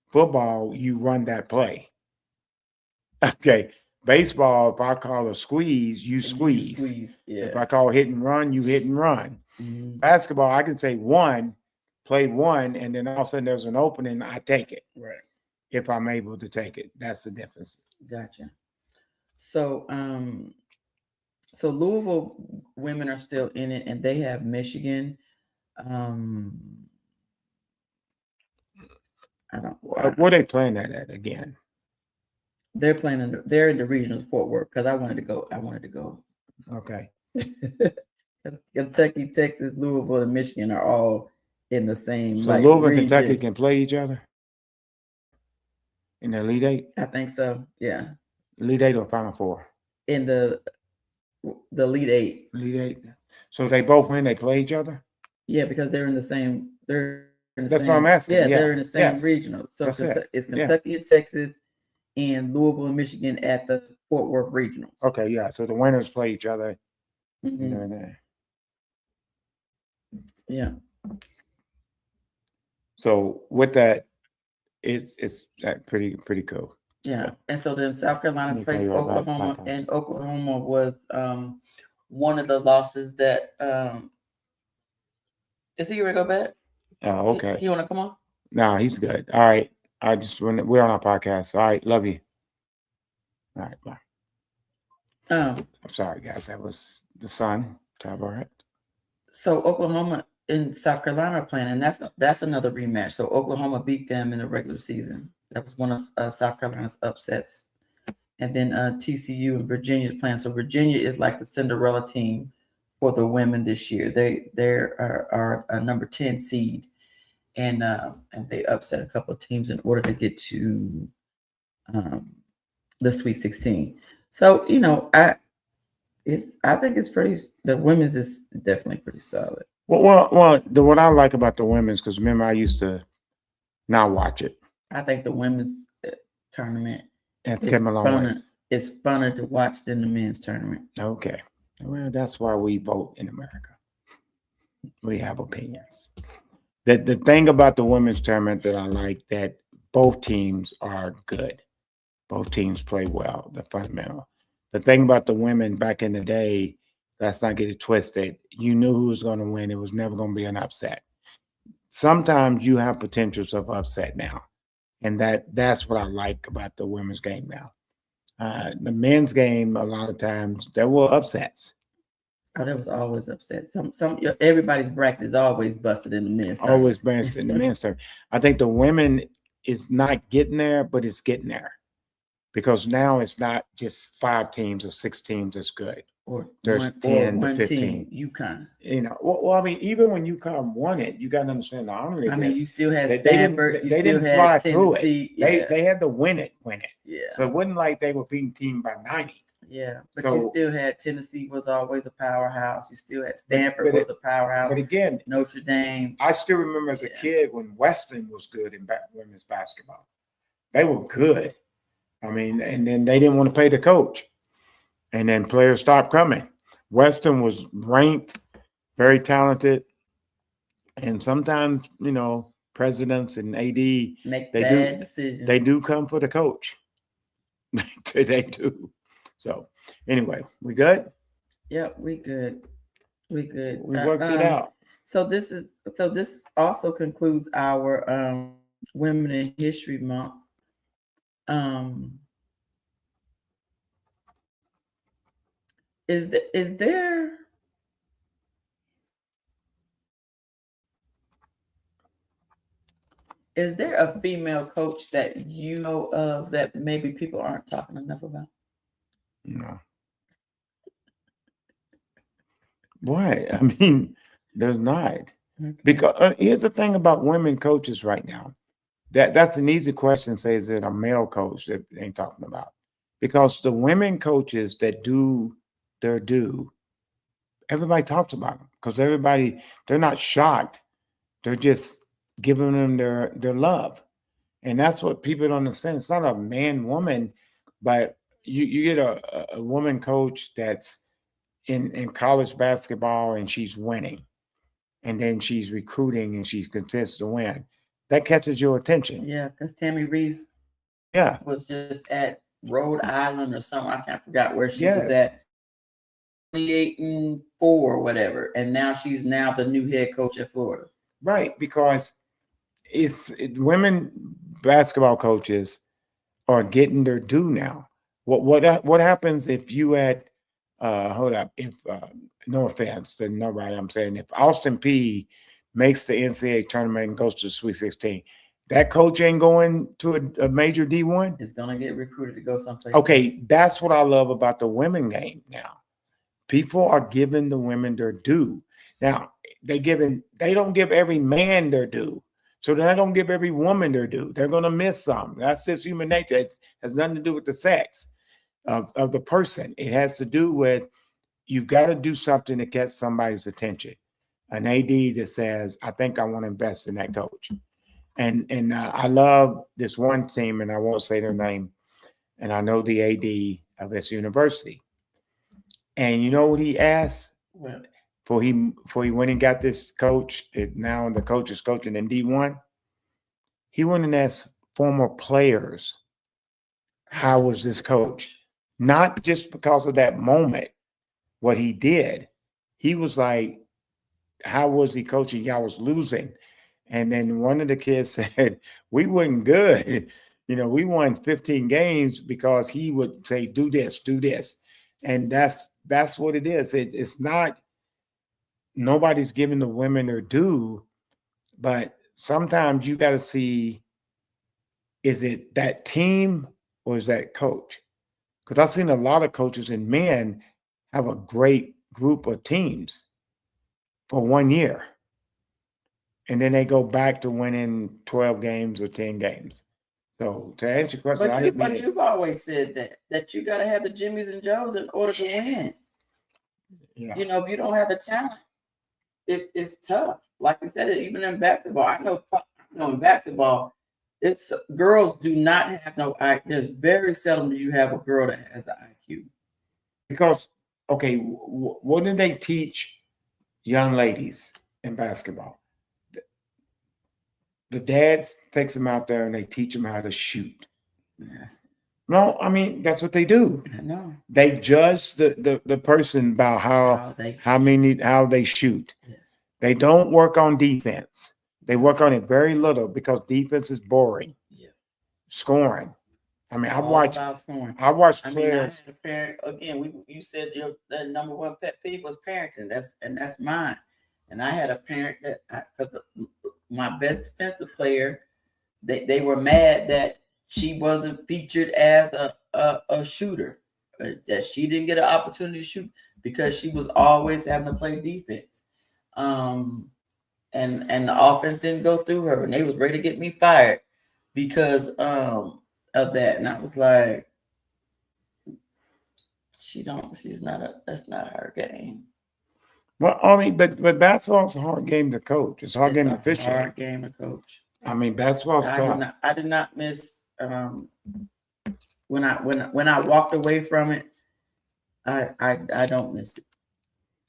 Football, you run that play. Okay. Baseball, if I call a squeeze, you squeeze. Yeah. If I call hit and run, you hit and run. Basketball, I can say play one, and then all of a sudden there's an opening, I take it. Right. If I'm able to take it. That's the difference. Gotcha. So so Louisville women are still in it, and they have Michigan. What are they playing at again? They're playing they're in the regional Fort Worth because I wanted to go. Okay. Kentucky, Texas, Louisville, and Michigan are all in the same. So Louisville and Kentucky can play each other in the Elite Eight? I think so. Yeah. Elite Eight or Final Four? In the Elite Eight. Elite Eight. So they both win, they play each other? Yeah, because they're in the same. That's what I'm asking. Yeah, they're in the same regional. So it's Kentucky and Texas, and Louisville and Michigan at the Fort Worth regionals. Okay, yeah. So the winners play each other. Yeah. So with that, it's pretty cool. Yeah, and so then South Carolina plays Oklahoma, and Oklahoma was one of the losses that is he ready to go back? Oh, okay. He want to come on? No, he's good. All right. We're on our podcast. All right, love you. All right, bye. I'm sorry, guys. That was the sun. All right. So Oklahoma and South Carolina are playing, and that's another rematch. So Oklahoma beat them in the regular season. That was one of South Carolina's upsets. And then TCU and Virginia is playing. So Virginia is like the Cinderella team for the women this year. They are a number 10 seed, and they upset a couple of teams in order to get to the Sweet 16. So I think it's pretty. The women's is definitely pretty solid. Well, what I like about the women's, because remember I used to not watch it. I think the women's tournament it's funner to watch than the men's tournament. Okay. Well, that's why we vote in America. We have opinions. The thing about the women's tournament that I like, that both teams are good. Both teams play well, the fundamental. The thing about the women back in the day, let's not get it twisted. You knew who was going to win. It was never going to be an upset. sometimes you have potentials of upset now. And that's what I like about the women's game now. The men's game, a lot of times there were upsets. Oh, that was always upset. Everybody's bracket is always busted in the men's tournament. Always bounced in the men's tournament. I think the women is not getting there, but it's getting there. Because now it's not just 5 teams or 6 teams that's good. Or there's 10 to 15. UConn. You know, well, I mean, even when UConn won it, you got to understand the honor. I mean, you still had they Stanford. They didn't fly through it. Yeah. They had to win it. Yeah. So it wasn't like they were beating team by 90. Yeah, but you still had Tennessee was always a powerhouse. You still had Stanford was a powerhouse. But again, Notre Dame. I still remember as a kid when Western was good in women's basketball. They were good. I mean, and then they didn't want to pay the coach. And then players stopped coming. Western was ranked, very talented. And sometimes, you know, presidents and AD make bad decisions. They do come for the coach. They do. So anyway, we good? Yep, we good. We good. We worked it out. So this also concludes our Women in History Month. Is there a female coach that you know of that maybe people aren't talking enough about? No. Why? I mean, there's not. Okay. Because here's the thing about women coaches right now. That's an easy question. Say, is it a male coach that they ain't talking about? Because the women coaches that do their due, everybody talks about them. Because they're not shocked. They're just giving them their love. And that's what people don't understand. It's not a man-woman, but you get a woman coach that's in college basketball and she's winning. And then she's recruiting and she continues to win. That catches your attention. Yeah, because Tammy Reeves was just at Rhode Island or something. I can't forget where she was at. 28-4 or whatever. And now she's the new head coach at Florida. Right, because women basketball coaches are getting their due now. What happens if you had no offense to nobody, I'm saying if Austin Peay makes the NCAA tournament and goes to the Sweet 16, that coach ain't going to a major D1? It's gonna get recruited to go someplace. Okay, else. That's what I love about the women game now. People are giving the women their due. Now, they don't give every man their due. So they're not going to give every woman their due. They're going to miss some. That's just human nature. It has nothing to do with the sex of the person. It has to do with you've got to do something to get somebody's attention. An AD that says, I think I want to invest in that coach. And I love this one team, and I won't say their name, and I know the AD of this university. And you know what he asked? Well, Before he went and got this coach, now the coach is coaching in D1, he went and asked former players, how was this coach? Not just because of that moment, what he did. He was like, how was he coaching? Y'all was losing. And then one of the kids said, we weren't good. You know, we won 15 games because he would say, do this, do this. And that's what it is. It's not, nobody's giving the women their due, but sometimes you got to see, is it that team or is that coach? Because I've seen a lot of coaches and men have a great group of teams for 1 year. And then they go back to winning 12 games or 10 games. So to answer your question, but you've always said that you got to have the Jimmys and Joes in order to win. Yeah. You know, if you don't have the talent, it's tough. Like I said, even in basketball, I know in basketball, it's girls do not have no IQ. There's very seldom do you have a girl that has an IQ. Because, okay, what do they teach young ladies in basketball? The dads takes them out there and they teach them how to shoot. Yes. No, I mean, that's what they do. I know. They judge the person about how they shoot. Yes. They don't work on defense. They work on it very little because defense is boring. Yeah. Scoring. I mean, It's I all watch about scoring. I watch I players. had a parent again. You said the number one pet peeve was parenting. That's mine. And I had a parent that because my best defensive player, they were mad that she wasn't featured as a shooter, that she didn't get an opportunity to shoot because she was always having to play defense. And the offense didn't go through her, and they was ready to get me fired because of that. And I was like, she's not that's not her game. Well, I mean, but basketball's a hard game to coach. It's a hard It's game to a officiate. hard game to coach. I mean, basketball's tough. I did not miss when I walked away from it. I don't miss it.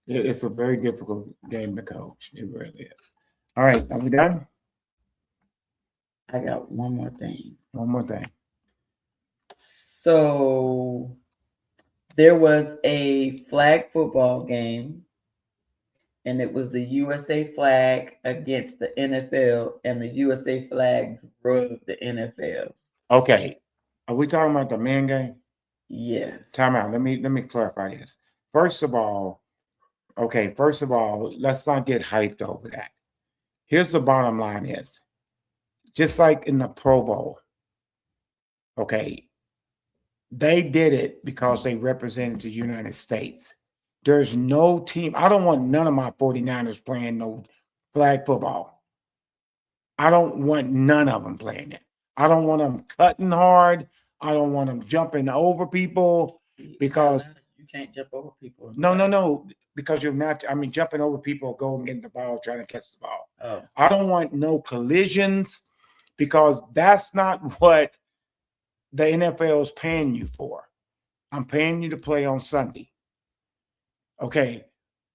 It's a very difficult game to coach. It really is. All right, are we done? I got one more thing. One more thing. So there was a flag football game, and it was the USA flag against the NFL, and the USA flag drove the NFL. Okay, are we talking about the man game? Yes. Time out. Let me clarify this. First of all, let's not get hyped over that. Here's the bottom line is, just like in the Pro Bowl, okay, they did it because they represented the United States. There's no team. I don't want none of my 49ers playing no flag football. I don't want none of them playing it. I don't want them cutting hard. I don't want them jumping over people because you can't jump over people. No, because you're not. I mean, jumping over people, going getting the ball, trying to catch the ball. Oh. I don't want no collisions because that's not what the NFL is paying you for. I'm paying you to play on Sunday. Okay,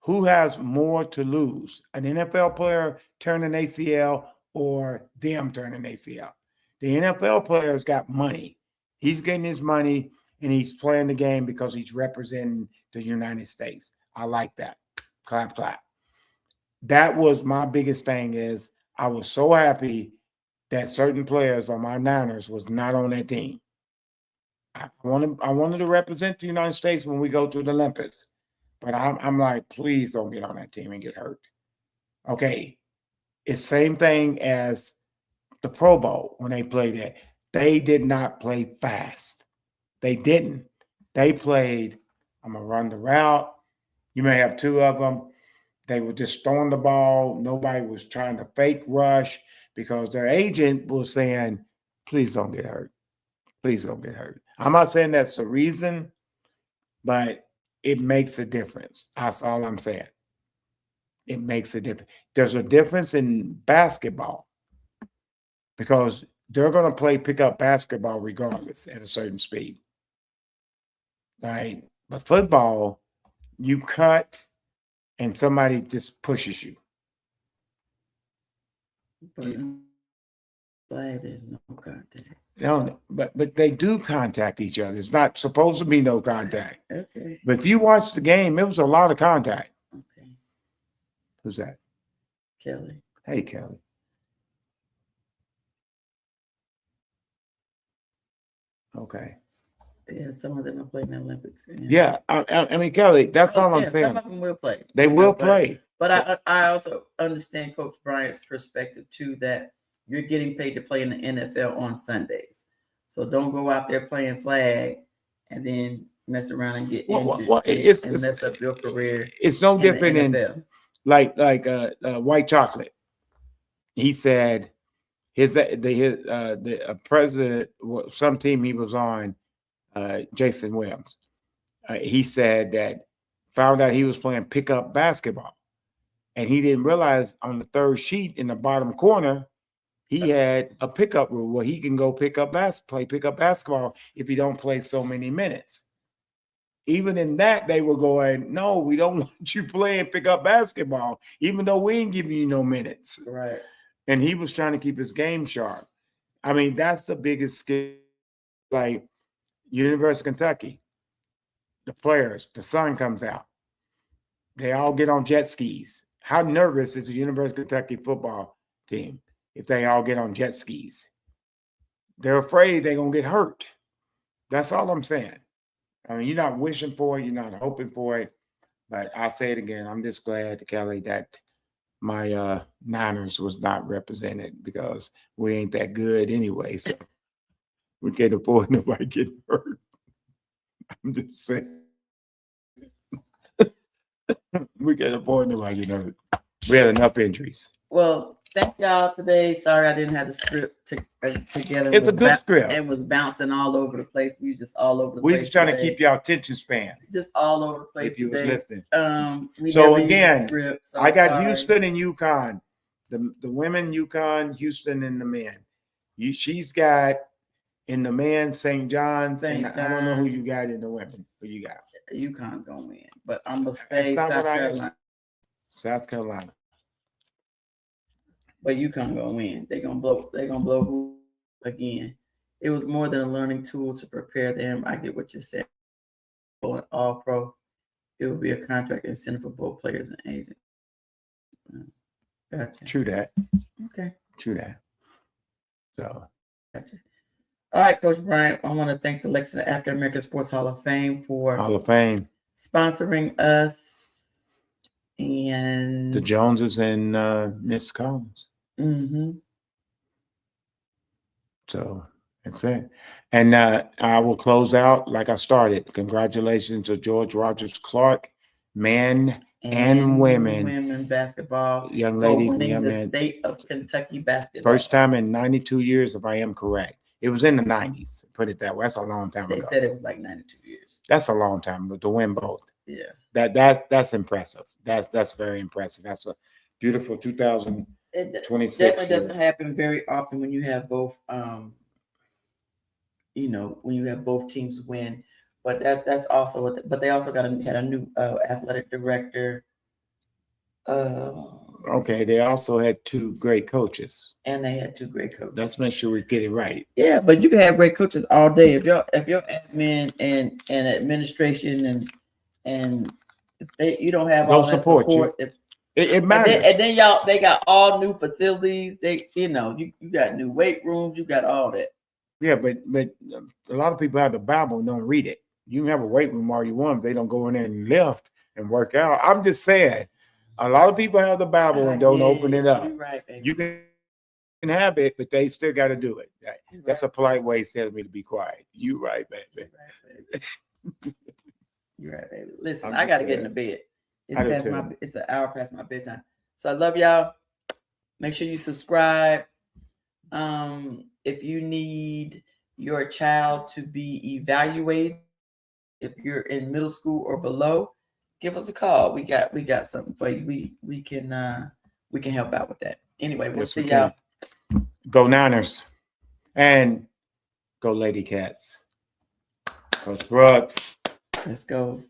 who has more to lose? An NFL player turning ACL or them turning ACL? The NFL player's got money. He's getting his money and he's playing the game because he's representing the United States. I like that. Clap, clap. That was my biggest thing is I was so happy that certain players on my Niners was not on that team. I wanted to represent the United States when we go to the Olympics. But I'm like, please don't get on that team and get hurt. Okay. It's same thing as the Pro Bowl when they played it. They did not play fast. They didn't. They played, I'm going to run the route. You may have two of them. They were just throwing the ball. Nobody was trying to fake rush because their agent was saying, please don't get hurt. Please don't get hurt. I'm not saying that's the reason, but it makes a difference. That's all I'm saying. It makes a difference. There's a difference in basketball because they're going to play pickup basketball regardless at a certain speed. Right? But football, you cut and somebody just pushes you. But there's no contact. No, but they do contact each other. It's not supposed to be no contact. Okay. But if you watch the game, it was a lot of contact. Okay. Who's that? Kelly. Hey, Kelly. Okay. Yeah, some of them are playing the Olympics. Yeah, I mean, Kelly, that's all I'm saying. Some of them will play. They will play. But I also understand Coach Bryant's perspective too, that you're getting paid to play in the NFL on Sundays. So don't go out there playing flag and then mess around and get injured and mess up your career. It's no different in like White Chocolate. He said the president, some team he was on, Jason Williams. He said that found out he was playing pickup basketball, and he didn't realize on the third sheet in the bottom corner he had a pickup rule where he can go play pickup basketball if he don't play so many minutes. Even in that, they were going, no, we don't want you playing pickup basketball, even though we ain't giving you no minutes. Right. And he was trying to keep his game sharp. I mean, that's the biggest skill. Like University of Kentucky, the players, the sun comes out. They all get on jet skis. How nervous is the University of Kentucky football team if they all get on jet skis. They're afraid they're going to get hurt. That's all I'm saying. I mean, you're not wishing for it. You're not hoping for it. But I say it again. I'm just glad, Kelly, that my Niners was not represented because we ain't that good anyway. So we can't afford nobody getting hurt. I'm just saying. We can't afford nobody getting hurt. We had enough injuries. Well, thank y'all today. Sorry I didn't have the script together. It's a good script. It was bouncing all over the place. We just all over the place. We're just trying today. to keep y'all attention span. Just all over the place If you today. were listening. So again, script, so I got sorry. Houston and UConn. The women UConn, Houston, and the men. She's got in the men St. John's. I don't know who you got in the women. Who you got? UConn's gonna win, but I'm gonna stay That's not South what I Carolina. South Carolina. But UConn gonna win. They're gonna blow who again. It was more than a learning tool to prepare them. I get what you're saying. All pro, it will be a contract incentive for both players and agents. Gotcha. True that. Okay. True that. So Gotcha. All right, Coach Bryant. I want to thank the Lexington African American Sports Hall of Fame for Hall of Fame. Sponsoring us and The Joneses and Miss Collins. Mm-hmm. So that's it. And I will close out like I started. Congratulations to George Rogers Clark, men and women basketball. young ladies and winning young the men. state of Kentucky basketball. First time in 92 years, if I am correct. It was in the 90s. Put it that way. That's a long time They ago. said it was like 92 years. That's a long time, but to win both. Yeah. That's impressive. That's very impressive. That's a beautiful 2026. Definitely doesn't happen very often when you have both when you have both teams win. But that's also what but they also had a new athletic director. Okay, they also had two great coaches. And they had two great coaches. Let's make sure we get it right. Yeah, but you can have great coaches all day. If your admin and administration and if you don't have all that support, it matters. And then they got all new facilities. They you got new weight rooms. You got all that. Yeah, but a lot of people have the Bible and don't read it. You can have a weight room all you want. They don't go in there and lift and work out. I'm just saying, a lot of people have the Bible and don't open it up. You're right, baby. You can have it, but they still got to do it. That's a polite way to tell me to be quiet. You right, baby. You're right, baby. Listen, I got to get in the bed. It's it's an hour past my bedtime. So I love y'all. Make sure you subscribe. If you need your child to be evaluated, if you're in middle school or below, give us a call. We got something for you. We can help out with that. Anyway, we'll see y'all. Go Niners and go Lady Cats. Coach Brooks. Let's go.